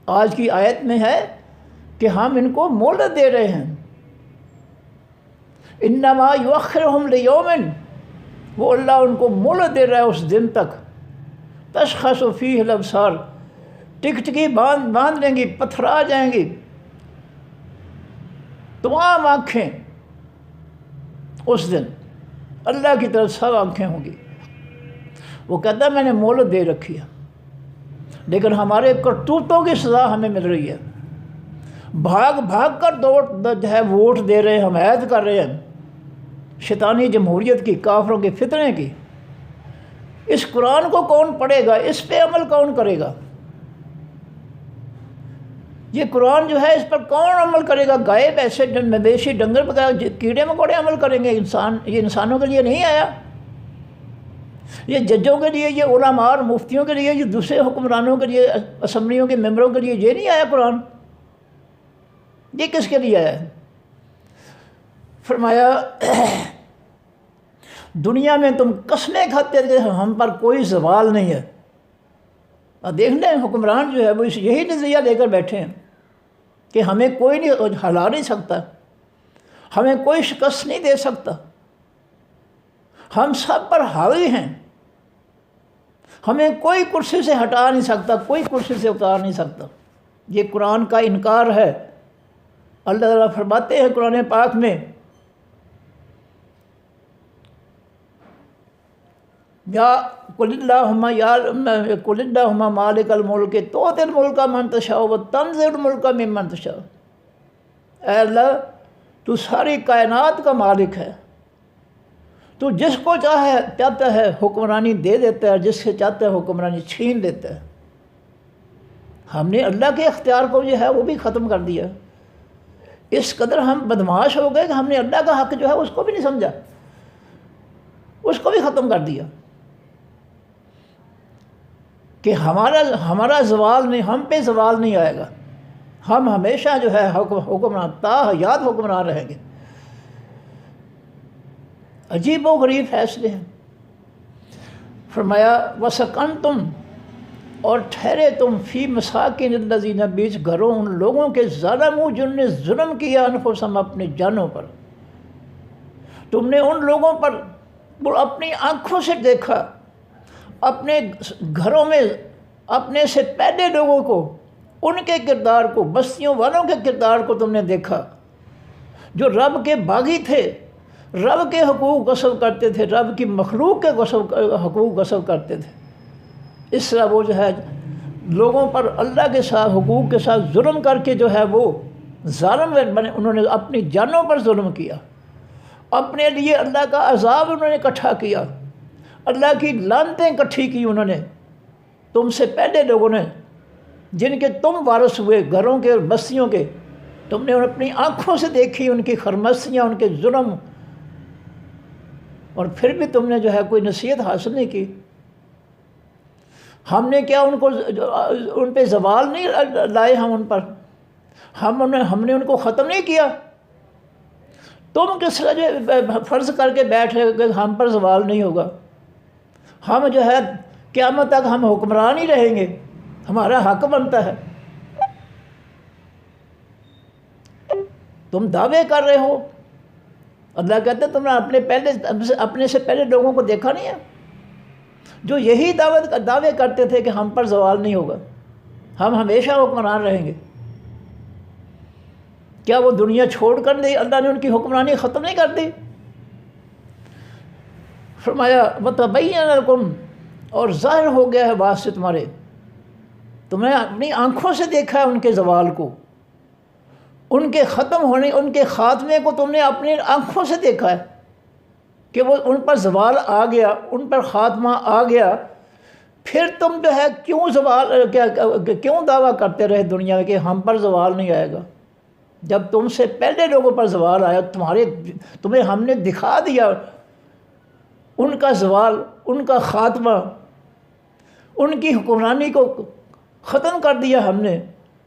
آج کی آیت میں ہے کہ ہم ان کو مہلت دے رہے ہیں. انما یؤخرہم لیوم، وہ اللہ ان کو مہلت دے رہا ہے اس دن تک. تشخص فیہ الابصار، ٹکٹکی باندھ لیں گی، پتھرا جائیں گی تمام آنکھیں. اس دن اللہ کی طرف سب آنکھیں ہوں گی. وہ کہتا ہے میں نے مہلت دے رکھی ہے، لیکن ہمارے کرتوتوں کی سزا ہمیں مل رہی ہے. بھاگ بھاگ کر جو ہے ووٹ دے رہے ہیں، حمایت کر رہے ہیں شیطانی جمہوریت کی، کافروں کے فتنے کی. اس قرآن کو کون پڑھے گا؟ اس پہ عمل کون کرے گا؟ یہ قرآن جو ہے اس پر کون عمل کرے گا؟ گائے ایسے مویشی ڈنگر وغیرہ کیڑے مکوڑے عمل کریں گے. یہ انسانوں کے لیے نہیں آیا. یہ ججوں کے لیے، یہ علماء اور مفتیوں کے لیے، یہ دوسرے حکمرانوں کے لیے، اسمبلیوں کے ممبروں کے لیے یہ نہیں آیا قرآن. یہ کس کے لیے آیا ہے؟ فرمایا دنیا میں تم قسمیں کھاتے تھے ہم پر کوئی زوال نہیں ہے. اور دیکھ لیں حکمران جو ہے وہ یہی نظریہ لے کر بیٹھے ہیں کہ ہمیں کوئی نہیں ہلا نہیں سکتا، ہمیں کوئی شکست نہیں دے سکتا، ہم سب پر حاوی ہیں، ہمیں کوئی کرسی سے ہٹا نہیں سکتا، کوئی کرسی سے اتار نہیں سکتا. یہ قرآن کا انکار ہے. اللہ تعالیٰ فرماتے ہیں قرآن پاک میں یا قل اللہم مالک الملک تؤتی الملک من تشاء وتنزع الملک ممن تشاء. اے اللہ تو ساری کائنات کا مالک ہے، تو جس کو چاہتا ہے حکمرانی دے دیتا ہے، جس سے چاہتا ہے حکمرانی چھین لیتا ہے. ہم نے اللہ کے اختیار کو جو ہے وہ بھی ختم کر دیا. اس قدر ہم بدمعاش ہو گئے کہ ہم نے اللہ کا حق جو ہے اس کو بھی نہیں سمجھا، اس کو بھی ختم کر دیا کہ ہمارا زوال نہیں، ہم پہ زوال نہیں آئے گا، ہم ہمیشہ جو ہے حکمران تا حیات حکمران رہیں گے۔ عجیب و غریب فیصلے ہیں۔ فرمایا وَسَكَنْتُمْ، اور ٹھہرے تم فی مساکن الذین، بیچ گھروں ان لوگوں کے ظالموا جنہوں نے ظلم کیا انفسہم اپنی جانوں پر۔ تم نے ان لوگوں پر اپنی آنکھوں سے دیکھا، اپنے گھروں میں اپنے سے پہلے لوگوں کو، ان کے کردار کو، بستیوں والوں کے کردار کو تم نے دیکھا، جو رب کے باغی تھے، رب کے حقوق غصب کرتے تھے، رب کی مخلوق کے حقوق غصب کرتے تھے۔ اس طرح وہ جو ہے لوگوں پر اللہ کے ساتھ حقوق کے ساتھ ظلم کر کے جو ہے وہ ظالم بنے، انہوں نے اپنی جانوں پر ظلم کیا، اپنے لیے اللہ کا عذاب انہوں نے اکٹھا کیا، اللہ کی لعنتیں اکٹھی کی انہوں نے۔ تم سے پہلے لوگوں نے جن کے تم وارث ہوئے گھروں کے اور بستیوں کے، تم نے اپنی آنکھوں سے دیکھی ان کی خرمستیاں، ان کے ظلم، اور پھر بھی تم نے جو ہے کوئی نصیحت حاصل نہیں کی۔ ہم نے کیا ان پہ زوال نہیں لائے، ہم ان پر ہم نے ان کو ختم نہیں کیا۔ تم کس طرح فرض کر کے بیٹھے کہ ہم پر زوال نہیں ہوگا، ہم جو ہے قیامت تک ہم حکمران ہی رہیں گے، ہمارا حق بنتا ہے۔ تم دعوے کر رہے ہو، اللہ کہتا ہے تم نے اپنے سے پہلے لوگوں کو دیکھا نہیں ہے جو یہی دعوے کرتے تھے کہ ہم پر زوال نہیں ہوگا، ہم ہمیشہ حکمران رہیں گے۔ کیا وہ دنیا چھوڑ کر دی؟ اللہ نے ان کی حکمرانی ختم نہیں کر دی؟ فرمایا وَتَبَيَّنَ لَكُمْ، اور ظاہر ہو گیا ہے بات سے تمہارے، تم نے اپنی آنکھوں سے دیکھا ہے ان کے زوال کو، ان کے ختم ہونے، ان کے خاتمے کو تم نے اپنی آنکھوں سے دیکھا ہے کہ وہ ان پر زوال آ گیا، ان پر خاتمہ آ گیا۔ پھر تم جو ہے کیوں دعویٰ کرتے رہے دنیا میں کہ ہم پر زوال نہیں آئے گا، جب تم سے پہلے لوگوں پر زوال آیا، تمہیں ہم نے دکھا دیا ان کا زوال، ان کا خاتمہ، ان کی حکمرانی کو ختم کر دیا ہم نے،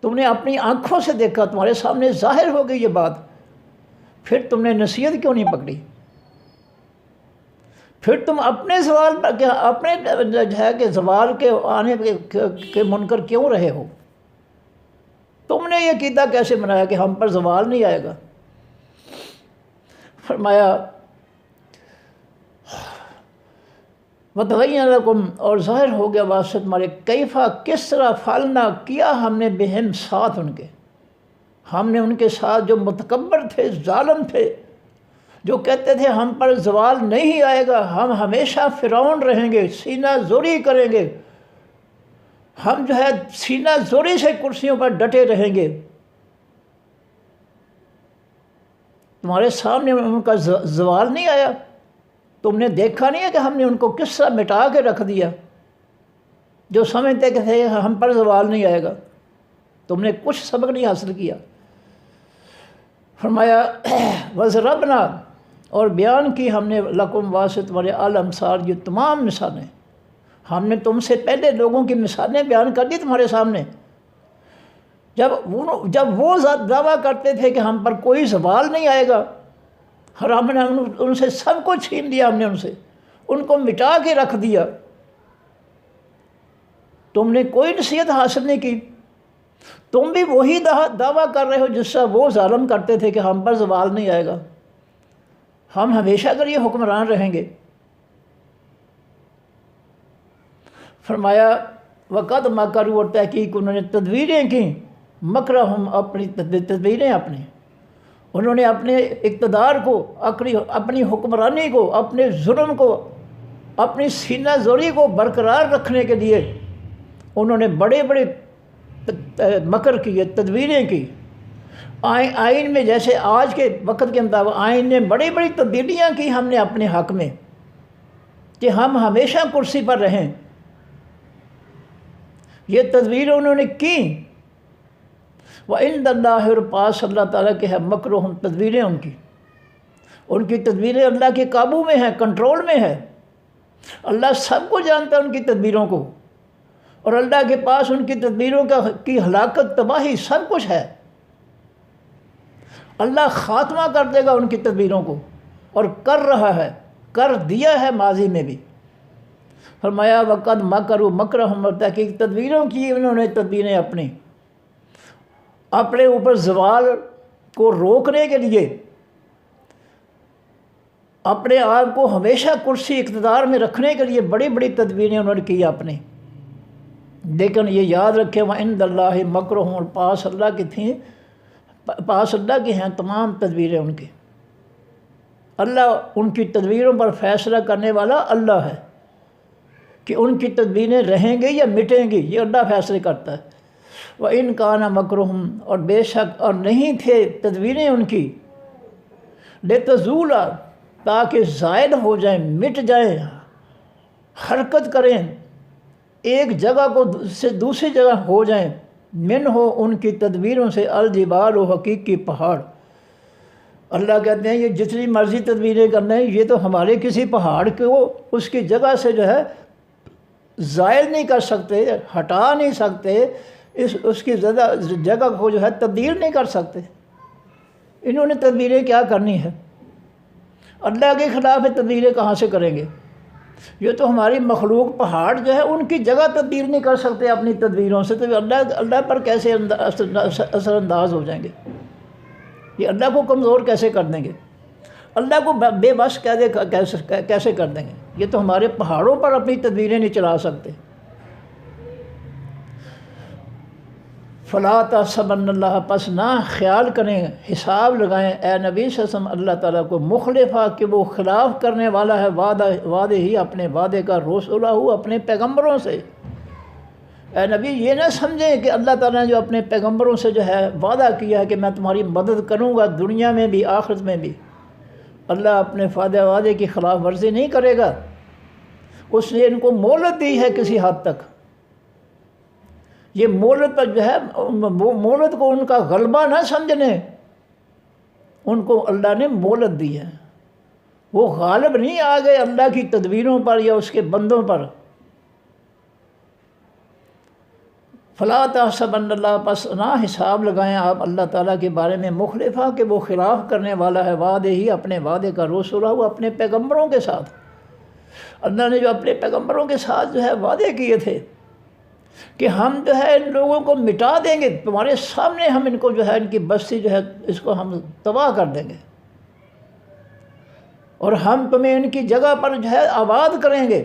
تم نے اپنی آنکھوں سے دیکھا، تمہارے سامنے ظاہر ہو گئی یہ بات، پھر تم نے نصیحت کیوں نہیں پکڑی؟ پھر تم اپنے زوال پر اپنے جو ہے کہ زوال کے آنے کے منکر کیوں رہے ہو؟ تم نے یہ عقیدہ کیسے بنایا کہ ہم پر زوال نہیں آئے گا؟ فرمایا وَتَبَيَّنَ لَكُمْ، اور ظاہر ہو گیا واسطہ تمہارے، کیفا، کس طرح، فعلنا، کیا ہم نے بہم، ساتھ ان کے، ہم نے ان کے ساتھ جو متکبر تھے، ظالم تھے، جو کہتے تھے ہم پر زوال نہیں آئے گا، ہم ہمیشہ فرعون رہیں گے، سینہ زوری کریں گے، ہم جو ہے سینہ زوری سے کرسیوں پر ڈٹے رہیں گے، تمہارے سامنے ان کا زوال نہیں آیا؟ تم نے دیکھا نہیں ہے کہ ہم نے ان کو کس طرح مٹا کے رکھ دیا، جو سمجھتے کہ تھے ہم پر زوال نہیں آئے گا؟ تم نے کچھ سبق نہیں حاصل کیا۔ فرمایا وَضْرَبْنَا، اور بیان کی ہم نے لکم، واسطے تمہارے، الامثال، یہ تمام مثالیں، ہم نے تم سے پہلے لوگوں کی مثالیں بیان کر دی تمہارے سامنے، جب وہ دعویٰ کرتے تھے کہ ہم پر کوئی زوال نہیں آئے گا، اور ہم نے ان سے سب کو چھین لیا، ہم نے ان کو مٹا کے رکھ دیا، تم نے کوئی نصیحت حاصل نہیں کی، تم بھی وہی دعویٰ کر رہے ہو جس سے وہ ظالم کرتے تھے کہ ہم پر زوال نہیں آئے گا، ہم ہمیشہ کے لیے حکمران رہیں گے۔ فرمایا وقت مکروا، اور تحقیق انہوں نے تدبیریں کی، مکرہم، اپنی تدبیریں، انہوں نے اپنے اقتدار کو، اپنی حکمرانی کو، اپنے ظلم کو، اپنی سینہ زوری کو برقرار رکھنے کے لیے انہوں نے بڑے بڑے مکر کیے، تدبیریں کی۔ آئین میں جیسے آج کے وقت کے مطابق آئین نے بڑی بڑی تبدیلیاں کی ہم نے اپنے حق میں کہ ہم ہمیشہ کرسی پر رہیں، یہ تدبیریں انہوں نے کی۔ وَعِنْدَ اللَّهِ، اور پاس اللہ تعالیٰ کے ہے، مکرہم، تدبیریں ان کی تدبیریں اللہ کے قابو میں ہیں، کنٹرول میں ہے، اللہ سب کو جانتا ہے ان کی تدبیروں کو، اور اللہ کے پاس ان کی تدبیروں کی ہلاکت تباہی سب کچھ ہے۔ اللہ خاتمہ کر دے گا ان کی تدبیروں کو، اور کر رہا ہے، کر دیا ہے ماضی میں بھی۔ فرمایا وقد مکروا مکرہم، تحقیق تدبیروں کی انہوں نے تدبیریں اپنے اوپر زوال کو روکنے کے لیے، اپنے آپ کو ہمیشہ کرسی اقتدار میں رکھنے کے لیے بڑی بڑی تدبیریں انہوں نے کی اپنی۔ لیکن یہ یاد رکھے وَعِندَ اللہِ مَكْرُهُمْ، اور پاس اللہ کی تھیں، پاس اللہ کی ہیں تمام تدبیریں ان کی۔ اللہ ان کی تدبیروں پر فیصلہ کرنے والا اللہ ہے کہ ان کی تدبیریں رہیں گی یا مٹیں گی، یہ اللہ فیصلے کرتا ہے۔ وَإِنْ كَانَ مَكْرُهُمْ، اور بے شک اور نہیں تھے تدبیریں ان کی، لِتَزُولَ، تاکہ زائل ہو جائیں، مٹ جائیں، حرکت کریں، ایک جگہ کو سے دوسری جگہ ہو جائیں، من ہو ان کی تدبیروں سے الجبال، و حقیقی پہاڑ۔ اللہ کہتے ہیں یہ جتنی مرضی تدبیریں کرنا ہے، یہ تو ہمارے کسی پہاڑ کو اس کی جگہ سے جو ہے زائل نہیں کر سکتے، ہٹا نہیں سکتے، اس کی جگہ کو جو ہے تبدیل نہیں کر سکتے۔ انہوں نے تدبیریں کیا کرنی ہے؟ اللہ کے خلاف تدبیریں کہاں سے کریں گے؟ یہ تو ہماری مخلوق پہاڑ جو ہے ان کی جگہ تبدیل نہیں کر سکتے اپنی تدبیروں سے، تو اللہ پر کیسے اثر انداز ہو جائیں گے؟ یہ اللہ کو کمزور کیسے کر دیں گے؟ اللہ کو بے بس کیسے کر دیں گے؟ یہ تو ہمارے پہاڑوں پر اپنی تدبیریں نہیں چلا سکتے۔ فَلَا تَحْسَبَنَّ اللَّهَ، پس نہ خیال کریں، حساب لگائیں اے نبی صلی اللہ علیہ وسلم اللہ تعالیٰ کو، مخلفہ کہ وہ خلاف کرنے والا ہے وعدے ہی اپنے وعدے کا، رسولہ اپنے پیغمبروں سے۔ اے نبی یہ نہ سمجھیں کہ اللہ تعالیٰ نے جو اپنے پیغمبروں سے جو ہے وعدہ کیا ہے کہ میں تمہاری مدد کروں گا دنیا میں بھی آخرت میں بھی، اللہ اپنے وعدے کی خلاف ورزی نہیں کرے گا۔ اس نے ان کو مہلت دی ہے کسی حد تک، یہ مہلت پر جو ہے مہلت کو ان کا غلبہ نہ سمجھنے، ان کو اللہ نے مہلت دی ہے، وہ غالب نہیں آ گئے اللہ کی تدبیروں پر یا اس کے بندوں پر۔ فَلَا تَحْسَبَنَّ اللَّهَ، پس نہ حساب لگائیں آپ اللہ تعالیٰ کے بارے میں، مخلفہ کہ وہ خلاف کرنے والا ہے وعدے ہی اپنے وعدے کا، رسولہ اپنے پیغمبروں کے ساتھ۔ اللہ نے جو اپنے پیغمبروں کے ساتھ جو ہے وعدے کیے تھے کہ ہم جو ہے ان لوگوں کو مٹا دیں گے، تمہارے سامنے ہم ان کو جو ہے ان کی بستی جو ہے اس کو ہم تباہ کر دیں گے، اور ہم تمہیں ان کی جگہ پر جو ہے آباد کریں گے۔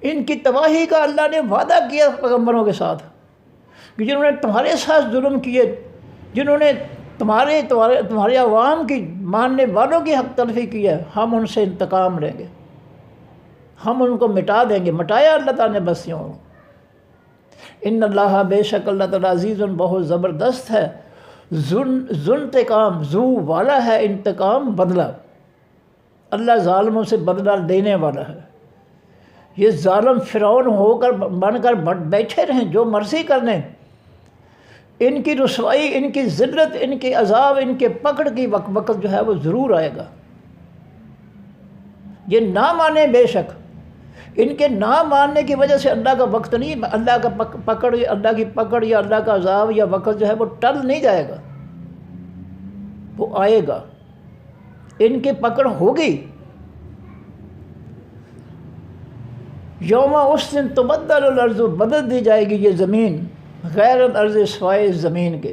ان کی تباہی کا اللہ نے وعدہ کیا پیغمبروں کے ساتھ کہ جنہوں نے تمہارے ساتھ ظلم کیے، جنہوں نے تمہارے عوام کی ماننے والوں کی حق تلفی کی ہے، ہم ان سے انتقام لیں گے، ہم ان کو مٹا دیں گے۔ مٹایا اللہ تعالیٰ نے بستیوں کو۔ ان اللہ، بے شک اللہ تعالیٰ عزیز بہت زبردست ہے، ذوالانتقام، ذو والا ہے انتقام، بدلہ۔ اللہ ظالموں سے بدلہ دینے والا ہے۔ یہ ظالم فرعون بن کر بیٹھے رہیں، جو مرضی کر لیں، ان کی رسوائی، ان کی ذلت، ان کے عذاب، ان کے پکڑ کی وقت جو ہے وہ ضرور آئے گا۔ یہ نہ مانے، بے شک ان کے نہ ماننے کی وجہ سے اللہ کا وقت نہیں، اللہ کا پکڑ، اللہ کی پکڑ یا اللہ کا عذاب یا وقت جو ہے وہ ٹل نہیں جائے گا، وہ آئے گا، ان کی پکڑ ہوگی۔ یوم اس دن تبدل الارض، بدل دی جائے گی یہ زمین، غیر الارض، سوائے زمین کے۔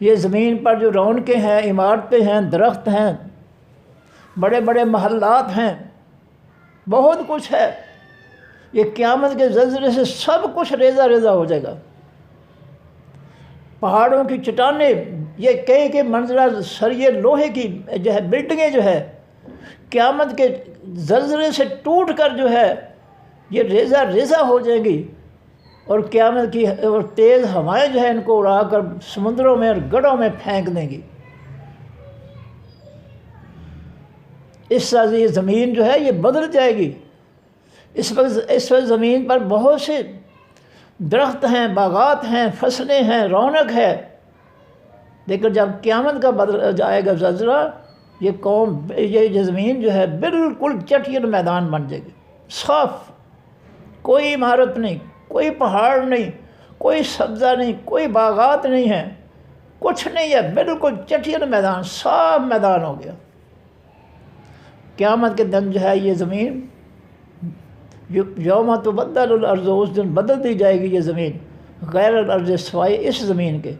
یہ زمین پر جو رونقیں ہیں، عمارتیں ہیں، درخت ہیں، بڑے بڑے محلات ہیں، بہت کچھ ہے، یہ قیامت کے زلزلے سے سب کچھ ریزہ ریزہ ہو جائے گا۔ پہاڑوں کی چٹانیں، یہ کئی منزلہ سریے لوہے کی جو ہے بلڈنگیں جو ہے قیامت کے زلزلے سے ٹوٹ کر جو ہے یہ ریزہ ریزہ ہو جائیں گی، اور قیامت کی اور تیز ہوائیں جو ہے ان کو اڑا کر سمندروں میں اور گڑھوں میں پھینک دیں گی۔ اس طرح سے یہ زمین جو ہے یہ بدل جائے گی۔ اس وقت زمین پر بہت سے درخت ہیں، باغات ہیں، فصلیں ہیں، رونق ہے، لیکن جب قیامت کا بدل جائے گا زلزلہ، یہ زمین جو ہے بالکل چٹیل میدان بن جائے گی، صاف، کوئی عمارت نہیں، کوئی پہاڑ نہیں، کوئی سبزہ نہیں، کوئی باغات نہیں ہیں، کچھ نہیں ہے، بالکل چٹین میدان، صاف میدان ہو گیا۔ قیامت کے دن جو ہے یہ زمین یوم تبدل الارض، اس دن بدل دی جائے گی یہ زمین، غیر الارض، سوائے اس زمین کے،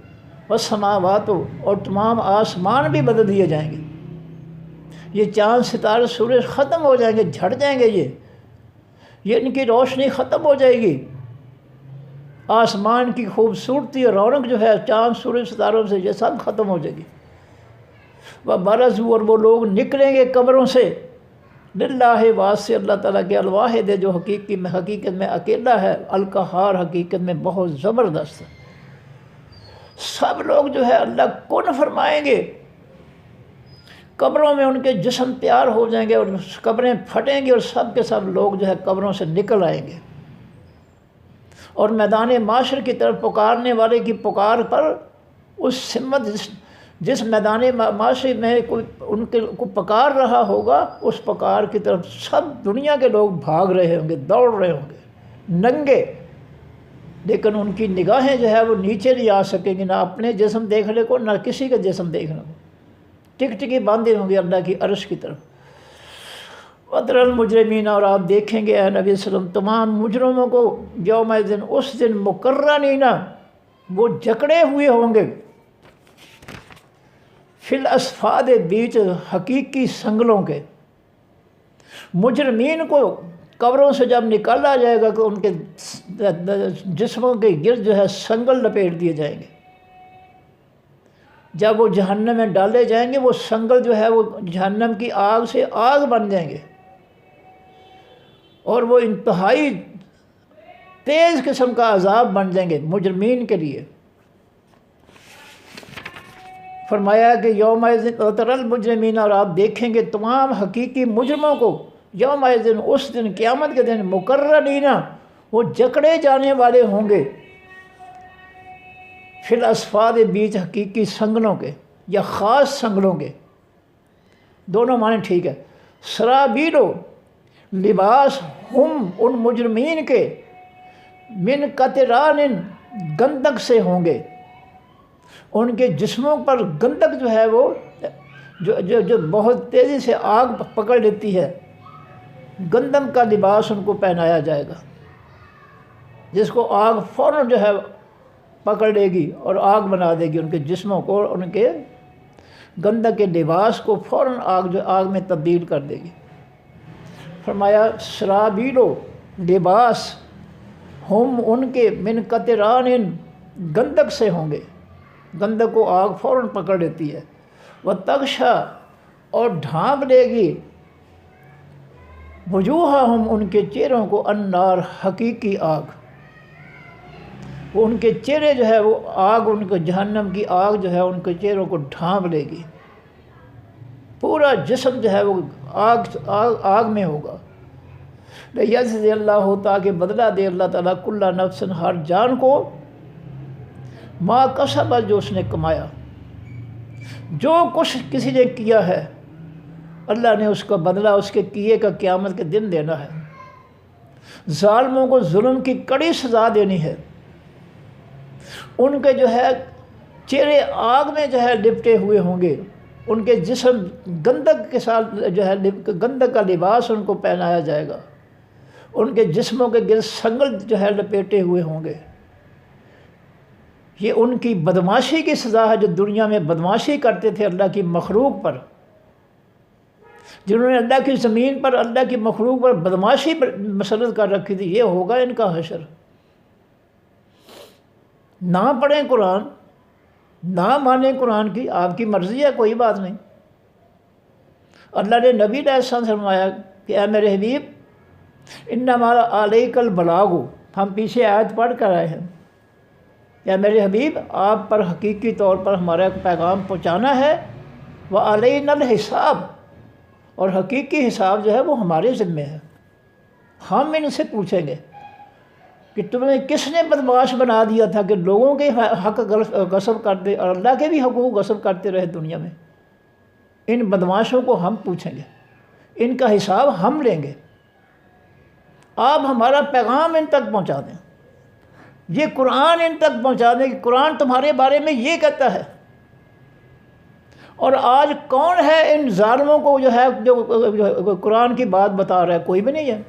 والسماوات، اور تمام آسمان بھی بدل دیے جائیں گے۔ یہ چاند ستارے سورج ختم ہو جائیں گے، جھڑ جائیں گے، یہ ان کی روشنی ختم ہو جائے گی۔ آسمان کی خوبصورتی اور رونق جو ہے چاند سورج ستاروں سے، یہ سب ختم ہو جائے گی۔ وبرزوا، اور وہ لوگ نکلیں گے قبروں سے، للہ واسع، اللہ تعالیٰ کے الواحد ہے جو حقیقت میں اکیلا ہے، القہار، حقیقت میں بہت زبردست ہے۔ سب لوگ جو ہے اللہ کن فرمائیں گے، قبروں میں ان کے جسم تیار ہو جائیں گے اور قبریں پھٹیں گی اور سب کے سب لوگ جو ہے قبروں سے نکل آئیں گے، اور میدان معاشر کی طرف پکارنے والے کی پکار پر اس سمت جس میدان معاشر میں کوئی ان کے کو پکار رہا ہوگا، اس پکار کی طرف سب دنیا کے لوگ بھاگ رہے ہوں گے، دوڑ رہے ہوں گے ننگے، لیکن ان کی نگاہیں جو ہے وہ نیچے نہیں آ سکیں گی، نہ اپنے جسم دیکھنے کو، نہ کسی کا جسم دیکھنے کو، ٹکٹکی باندھے ہوں گے اللہ کی عرش کی طرف۔ وَتَرَى الْمُجْرِمِينَ، اور آپ دیکھیں گے اے نبی صلی اللہ علیہ وسلم تمام مجرموں کو، یوم دن، اس دن، مقرنین، وہ جکڑے ہوئے ہوں گے، فی الاصفاد، بیچ حقیقی سنگلوں کے۔ مجرمین کو قبروں سے جب نکالا جائے گا کہ ان کے جسموں کے گرد جو ہے سنگل لپیٹ دیے جائیں گے، جب وہ جہنم میں ڈالے جائیں گے وہ سنگل جو ہے وہ جہنم کی آگ سے آگ بن جائیں گے، اور وہ انتہائی تیز قسم کا عذاب بن جائیں گے مجرمین کے لیے۔ فرمایا کہ یوم تری المجرمین، اور آپ دیکھیں گے تمام حقیقی مجرموں کو، یوم دن، اس دن، قیامت کے دن، مقرنین، وہ جکڑے جانے والے ہوں گے، فی الاصفاد، بیچ حقیقی سنگلوں کے یا خاص سنگلوں کے، دونوں معنی ٹھیک ہے۔ سرابیلو، لباس، ہم، ان مجرمین کے، من قطران، گندک سے ہوں گے، ان کے جسموں پر گندک جو ہے وہ جو بہت تیزی سے آگ پکڑ لیتی ہے، گندم کا لباس ان کو پہنایا جائے گا، جس کو آگ فوراً جو ہے پکڑ لے گی اور آگ بنا دے گی ان کے جسموں کو، اور ان کے گندک کے لباس کو فوراً آگ میں تبدیل کر دے گی۔ فرمایا سرابیلو، لباس، ہم، ان کے، من قطران، گندک سے ہوں گے، گندک کو آگ فوراً پکڑ لیتی ہے، وتغشا، اور ڈھانپ لے گی، وجوہہم، ان کے چہروں کو، النار، حقیقی آگ، وہ ان کے چہرے جو ہے وہ آگ، ان کو جہنم کی آگ جو ہے ان کے چہروں کو ڈھانپ لے گی، پورا جسم جو ہے وہ آگ میں ہوگا۔ لیجزی اللہ، تاکہ بدلہ دے اللہ تعالیٰ، کل نفس، ہر جان کو، ما کسبت، جو اس نے کمایا، جو کچھ کسی نے کیا ہے اللہ نے اس کا بدلہ اس کے کیے کا قیامت کے دن دینا ہے۔ ظالموں کو ظلم کی کڑی سزا دینی ہے، ان کے جو ہے چہرے آگ میں جو ہے لپٹے ہوئے ہوں گے، ان کے جسم گندک کے ساتھ جو ہے گندک کا لباس ان کو پہنایا جائے گا، ان کے جسموں کے گرد سنگل جو ہے لپیٹے ہوئے ہوں گے۔ یہ ان کی بدماشی کی سزا ہے جو دنیا میں بدماشی کرتے تھے اللہ کی مخلوق پر، جنہوں نے اللہ کی زمین پر اللہ کی مخلوق پر بدماشی مسلط کر رکھی تھی، یہ ہوگا ان کا حشر۔ نہ پڑھیں قرآن، نہ مانیں قرآن کی، آپ کی مرضی ہے، کوئی بات نہیں۔ اللہ نے نبی علیہ السلام سے فرمایا کہ اے میرے حبیب، انما علیک البلاغ، ہم پیچھے آیت پڑھ کر آئے ہیں، یا میرے حبیب آپ پر حقیقی طور پر ہمارا ایک پیغام پہنچانا ہے، وعلینا الحساب، اور حقیقی حساب جو ہے وہ ہمارے ذمے ہے، ہم ان سے پوچھیں گے کہ تمہیں کس نے بدمعاش بنا دیا تھا کہ لوگوں کے حق غصب کرتے اور اللہ کے بھی حقوق غصب کرتے رہے دنیا میں۔ ان بدمعاشوں کو ہم پوچھیں گے، ان کا حساب ہم لیں گے۔ آپ ہمارا پیغام ان تک پہنچا دیں، یہ قرآن ان تک پہنچا دیں کہ قرآن تمہارے بارے میں یہ کہتا ہے۔ اور آج کون ہے ان ظالموں کو جو قرآن کی بات بتا رہا ہے؟ کوئی بھی نہیں ہے۔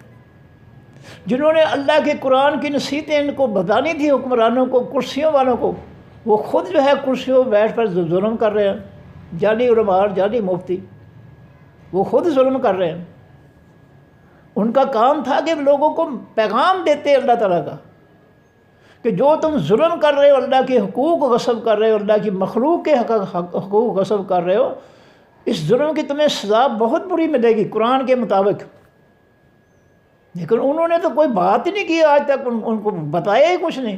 جنہوں نے اللہ کے قرآن کی نصیحتیں ان کو بتانی تھی حکمرانوں کو، کرسیوں والوں کو، وہ خود جو ہے کرسیوں پہ بیٹھ پر ظلم کر رہے ہیں، جعلی علماء، جعلی مفتی، وہ خود ظلم کر رہے ہیں۔ ان کا کام تھا کہ لوگوں کو پیغام دیتے اللہ تعالیٰ کا کہ جو تم ظلم کر رہے ہو، اللہ کے حقوق غصب کر رہے ہو، اللہ کی مخلوق کے حقوق غصب کر رہے ہو، اس ظلم کی تمہیں سزا بہت بری ملے گی قرآن کے مطابق۔ لیکن انہوں نے تو کوئی بات ہی نہیں کی آج تک، ان کو بتایا ہی کچھ نہیں۔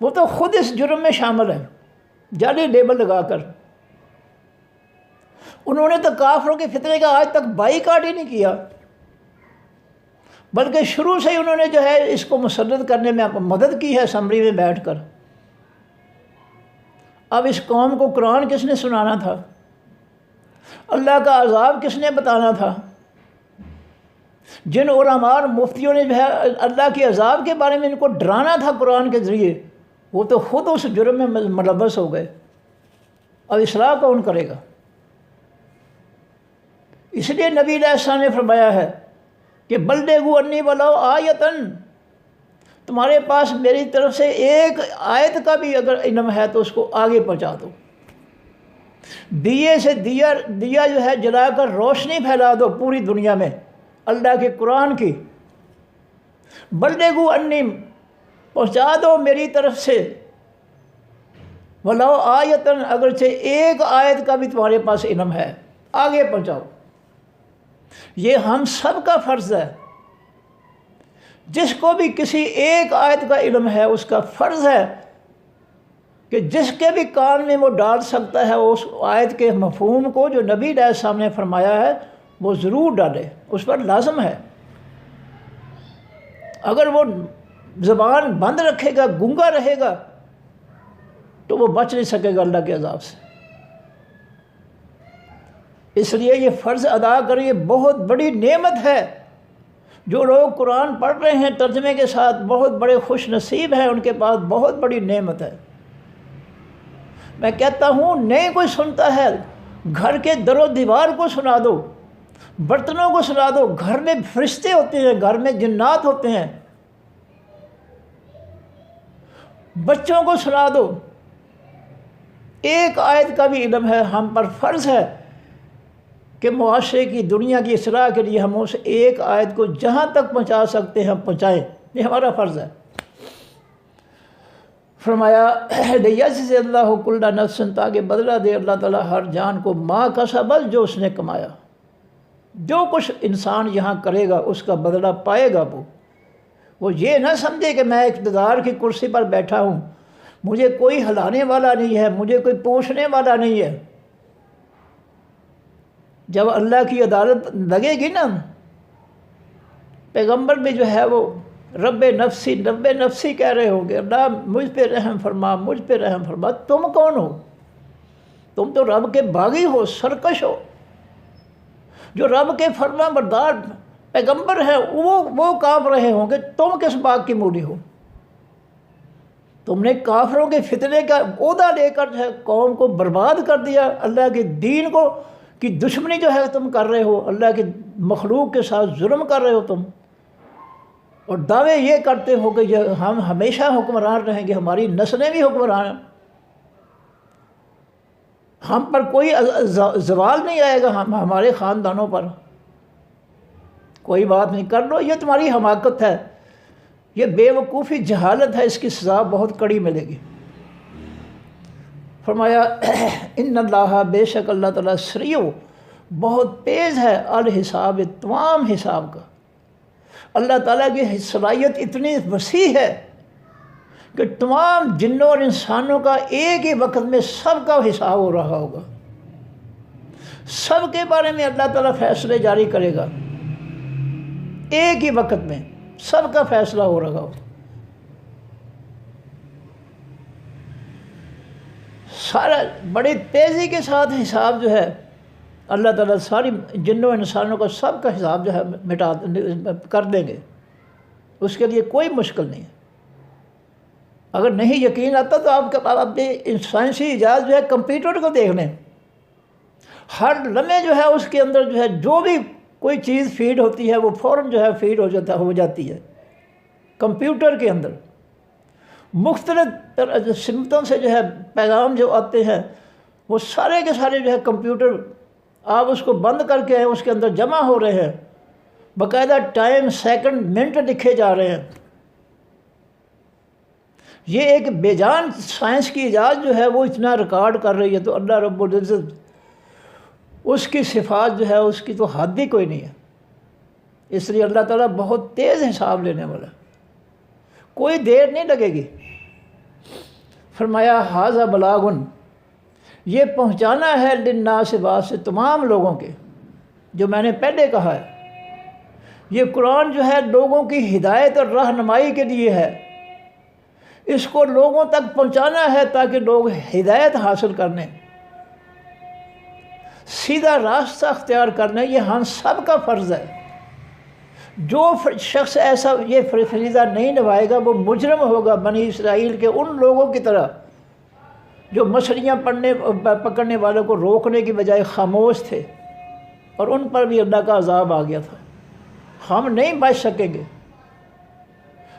وہ تو خود اس جرم میں شامل ہیں، جعلی لیبل لگا کر۔ انہوں نے تو کافروں کے فتنے کا آج تک بائیکاٹ ہی نہیں کیا، بلکہ شروع سے ہی انہوں نے جو ہے اس کو مسدد کرنے میں مدد کی ہے اسمبلی میں بیٹھ کر۔ اب اس قوم کو قرآن کس نے سنانا تھا؟ اللہ کا عذاب کس نے بتانا تھا؟ جن علماء اور مفتیوں نے جو ہے اللہ کے عذاب کے بارے میں ان کو ڈرانا تھا قرآن کے ذریعے، وہ تو خود اس جرم میں ملبس ہو گئے۔ اب اصلاح کون کرے گا؟ اس لیے نبی علیہ السلام نے فرمایا ہے کہ بلغوا انی ولو آیۃ، تمہارے پاس میری طرف سے ایک آیت کا بھی اگر علم ہے تو اس کو آگے پہنچا دو۔ دیے سے دیا جو ہے جلا کر روشنی پھیلا دو پوری دنیا میں اللہ کے قرآن کی۔ بلغوا انی، پہنچا دو میری طرف سے، ولو آیۃ، اگرچہ ایک آیت کا بھی تمہارے پاس علم ہے آگے پہنچاؤ۔ یہ ہم سب کا فرض ہے، جس کو بھی کسی ایک آیت کا علم ہے اس کا فرض ہے کہ جس کے بھی کان میں وہ ڈال سکتا ہے اس آیت کے مفہوم کو جو نبی علیہ السلام نے فرمایا ہے وہ ضرور ڈالے، اس پر لازم ہے۔ اگر وہ زبان بند رکھے گا، گونگا رہے گا، تو وہ بچ نہیں سکے گا اللہ کے عذاب سے۔ اس لیے یہ فرض ادا کریں، یہ بہت بڑی نعمت ہے۔ جو لوگ قرآن پڑھ رہے ہیں ترجمے کے ساتھ بہت بڑے خوش نصیب ہیں، ان کے پاس بہت بڑی نعمت ہے۔ میں کہتا ہوں نہیں کوئی سنتا ہے، گھر کے در و دیوار کو سنا دو، برتنوں کو سنا دو، گھر میں فرشتے ہوتے ہیں، گھر میں جنات ہوتے ہیں، بچوں کو سنا دو۔ ایک آیت کا بھی علم ہے، ہم پر فرض ہے کہ معاشرے کی، دنیا کی اصلاح کے لیے ہم اس ایک آیت کو جہاں تک پہنچا سکتے ہیں ہم پہنچائیں، یہ ہمارا فرض ہے۔ فرمایا لیجزی اللہ کل نفس، تاکہ بدلہ دے اللہ تعالیٰ ہر جان کو ما کسبت، جو اس نے کمایا۔ جو کچھ انسان یہاں کرے گا اس کا بدلہ پائے گا۔ وہ یہ نہ سمجھے کہ میں اقتدار کی کرسی پر بیٹھا ہوں، مجھے کوئی ہلانے والا نہیں ہے، مجھے کوئی پوچھنے والا نہیں ہے۔ جب اللہ کی عدالت لگے گی نا، پیغمبر بھی جو ہے وہ رب نفسی کہہ رہے ہوں گے، اللہ مجھ پہ رحم فرما، مجھ پہ رحم فرما۔ تم کون ہو؟ تم تو رب کے باغی ہو، سرکش ہو۔ جو رب کے فرما بردار پیغمبر ہیں وہ کانپ رہے ہوں گے، تم کس باغ کی مولی ہو؟ تم نے کافروں کے فتنے کا عہدہ لے کر جو ہے قوم کو برباد کر دیا، اللہ کے دین کو کی دشمنی جو ہے تم کر رہے ہو، اللہ کے مخلوق کے ساتھ ظلم کر رہے ہو تم، اور دعوے یہ کرتے ہو کہ ہم ہمیشہ حکمران رہیں گے، ہماری نسلیں بھی حکمران ہیں، ہم پر کوئی زوال نہیں آئے گا، ہمارے خاندانوں پر کوئی بات نہیں، کر لو۔ یہ تمہاری حماقت ہے، یہ بے وقوفی جہالت ہے، اس کی سزا بہت کڑی ملے گی۔ فرمایا ان اللہ، بے شک اللہ تعالیٰ سریع، بہت تیز ہے، الحساب، تمام حساب کا۔ اللہ تعالیٰ کی صلاحیت اتنی وسیع ہے کہ تمام جنوں اور انسانوں کا ایک ہی وقت میں سب کا حساب ہو رہا ہوگا، سب کے بارے میں اللہ تعالیٰ فیصلے جاری کرے گا، ایک ہی وقت میں سب کا فیصلہ ہو رہا ہوگا۔ سارا بڑی تیزی کے ساتھ حساب جو ہے اللہ تعالیٰ ساری جنوں انسانوں کا سب کا حساب جو ہے کر دیں گے، اس کے لیے کوئی مشکل نہیں ہے۔ اگر نہیں یقین آتا تو آپ سائنسی ایجاد جو ہے کمپیوٹر کو دیکھ لیں، ہر لمحے جو ہے اس کے اندر جو ہے جو بھی کوئی چیز فیڈ ہوتی ہے وہ فوراً جو ہے فیڈ ہو جاتی ہے کمپیوٹر کے اندر۔ مختلف سمتوں سے جو ہے پیغام جو آتے ہیں وہ سارے کے سارے جو ہے کمپیوٹر، آپ اس کو بند کر کے اس کے اندر جمع ہو رہے ہیں، باقاعدہ ٹائم، سیکنڈ، منٹ لکھے جا رہے ہیں۔ یہ ایک بے جان سائنس کی ایجاد جو ہے وہ اتنا ریکارڈ کر رہی ہے، تو اللہ رب العزت اس کی صفات جو ہے اس کی تو حد ہی کوئی نہیں ہے۔ اس لیے اللہ تعالیٰ بہت تیز حساب لینے والا، کوئی دیر نہیں لگے گی۔ فرمایا ھذا بلاغ، یہ پہنچانا ہے للناس بات سے تمام لوگوں کے، جو میں نے پہلے کہا ہے، یہ قرآن جو ہے لوگوں کی ہدایت اور رہنمائی کے لیے ہے، اس کو لوگوں تک پہنچانا ہے تاکہ لوگ ہدایت حاصل کرنے، سیدھا راستہ اختیار کرنے۔ یہ ہم سب کا فرض ہے۔ جو شخص ایسا یہ فریضہ نہیں نبھائے گا وہ مجرم ہوگا، بنی اسرائیل کے ان لوگوں کی طرح جو مچھلیاں پکڑنے والوں کو روکنے کی بجائے خاموش تھے، اور ان پر بھی اللہ کا عذاب آ گیا تھا۔ ہم نہیں بچ سکیں گے۔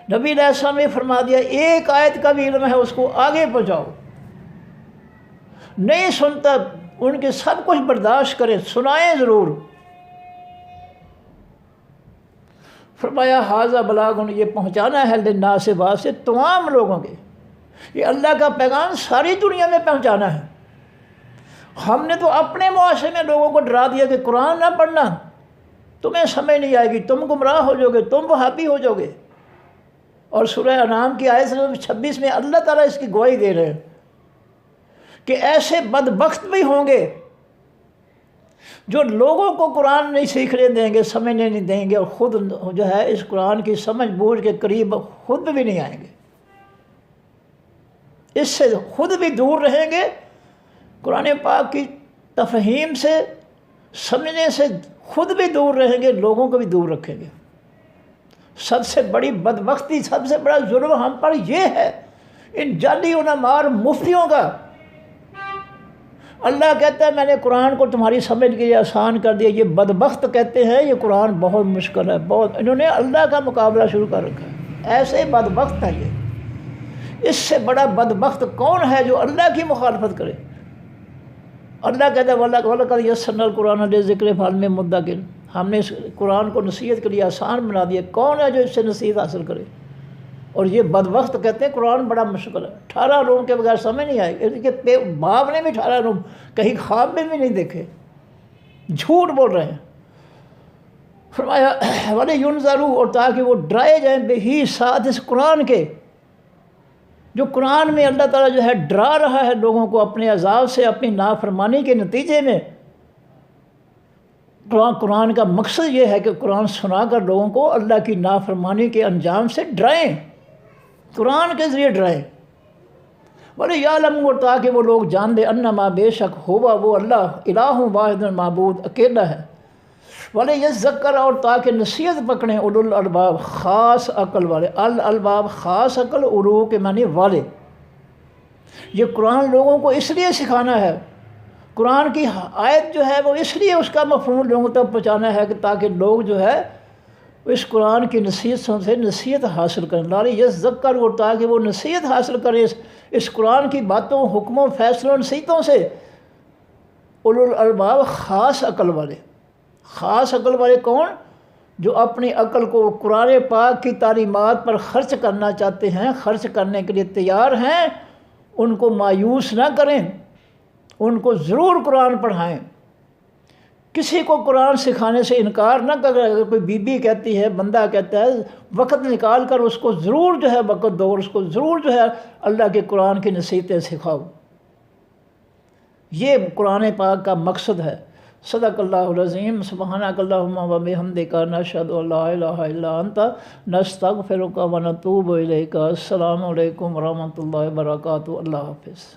نبی علیہ السلام نے فرما دیا ایک آیت کا بھی علم ہے اس کو آگے پہنچاؤ، نہیں سنتا ان کے سب کچھ برداشت کریں، سنائیں ضرور۔ فرمایا ھذا بلاغ، یہ پہنچانا ہے للناس بات سے تمام لوگوں کے، یہ اللہ کا پیغام ساری دنیا میں پہنچانا ہے۔ ہم نے تو اپنے معاشرے میں لوگوں کو ڈرا دیا کہ قرآن نہ پڑھنا، تمہیں سمجھ نہیں آئے گی، تم گمراہ ہو جاؤ گے، تم وہابی ہو جاؤ گے۔ اور سورہ انعام کی آیت 26 میں اللہ تعالیٰ اس کی گواہی دے رہے ہیں کہ ایسے بدبخت بھی ہوں گے جو لوگوں کو قرآن نہیں سیکھنے دیں گے، سمجھنے نہیں دیں گے، اور خود جو ہے اس قرآن کی سمجھ بوجھ کے قریب خود بھی نہیں آئیں گے، اس سے خود بھی دور رہیں گے، قرآن پاک کی تفہیم سے سمجھنے سے خود بھی دور رہیں گے، لوگوں کو بھی دور رکھیں گے۔ سب سے بڑی بدبختی، سب سے بڑا ظلم ہم پر یہ ہے ان جعلی علماء اور مفتیوں کا۔ اللہ کہتا ہے میں نے قرآن کو تمہاری سمجھ کے لیے آسان کر دیا، یہ بدبخت کہتے ہیں یہ قرآن بہت مشکل ہے، بہت، انہوں نے اللہ کا مقابلہ شروع کر رکھا ہے، ایسے بدبخت ہے یہ۔ اس سے بڑا بدبخت کون ہے جو اللہ کی مخالفت کرے؟ اللہ کہتا ہے وَلَقَدْ يَسَّرْنَا الْقُرْآنَ لِلذِّكْرِ فَهَلْ مِن مُدَّكِرٍ، ہم نے اس قرآن کو نصیحت کے لیے آسان بنا دیا، کون ہے جو اس سے نصیحت حاصل کرے؟ اور یہ بدبخت کہتے ہیں قرآن بڑا مشکل ہے، 18 روم کے بغیر سمجھ نہیں آئے، ان کے باپ نے بھی 18 روم کہیں خواب میں بھی نہیں دیکھے، جھوٹ بول رہے ہیں۔ فرمایا وَلِيُنذَرُوا، اور تاکہ وہ ڈرائے جائیں بِهِ، ساتھ اس قرآن کے، جو قرآن میں اللہ تعالیٰ جو ہے ڈرا رہا ہے لوگوں کو اپنے عذاب سے، اپنی نافرمانی کے نتیجے میں۔ قرآن کا مقصد یہ ہے کہ قرآن سنا کر لوگوں کو اللہ کی نافرمانی کے انجام سے ڈرائیں، قرآن کے ذریعے ڈرائیں۔ وَلِيَعْلَمُوا، تاکہ وہ لوگ جان دیں انما بے شک ہوا وہ اللہ الہ واحد معبود اکیلا ہے۔ وَلِيَذَّكَّرَ، اور تاکہ نصیحت پکڑیں اولو الالباب، خاص عقل والے، الالباب خاص عقل، اولو کے معنی والے۔ یہ قرآن لوگوں کو اس لیے سکھانا ہے، قرآن کی آیت جو ہے وہ اس لیے اس کا مفہوم لوگوں تک پہنچانا ہے کہ تاکہ لوگ جو ہے اس قرآن کی نصیحتوں سے نصیحت حاصل کریں، لِيَذَّكَّرُوا، اور تاکہ وہ نصیحت حاصل کریں اس قرآن کی باتوں، حکموں، فیصلوں، نصیحتوں سے۔ اولو الالباب خاص عقل والے، خاص عقل والے کون؟ جو اپنی عقل کو قرآن پاک کی تعلیمات پر خرچ کرنا چاہتے ہیں، خرچ کرنے کے لیے تیار ہیں، ان کو مایوس نہ کریں، ان کو ضرور قرآن پڑھائیں۔ کسی کو قرآن سکھانے سے انکار نہ کرے، اگر کوئی بی بی کہتی ہے، بندہ کہتا ہے، وقت نکال کر اس کو ضرور جو ہے وقت دو، اور اس کو ضرور جو ہے اللہ کے قرآن کی نصیحتیں سکھاؤ۔ یہ قرآن پاک کا مقصد ہے۔ صدق اللہ العظیم۔ سبحانک اللہم و بحمدک، نشہد ان لا الہ الا انت، نستغفرک و نتوب الیک۔ السلام علیکم ورحمۃ اللہ وبرکاتہ۔ اللہ حافظ۔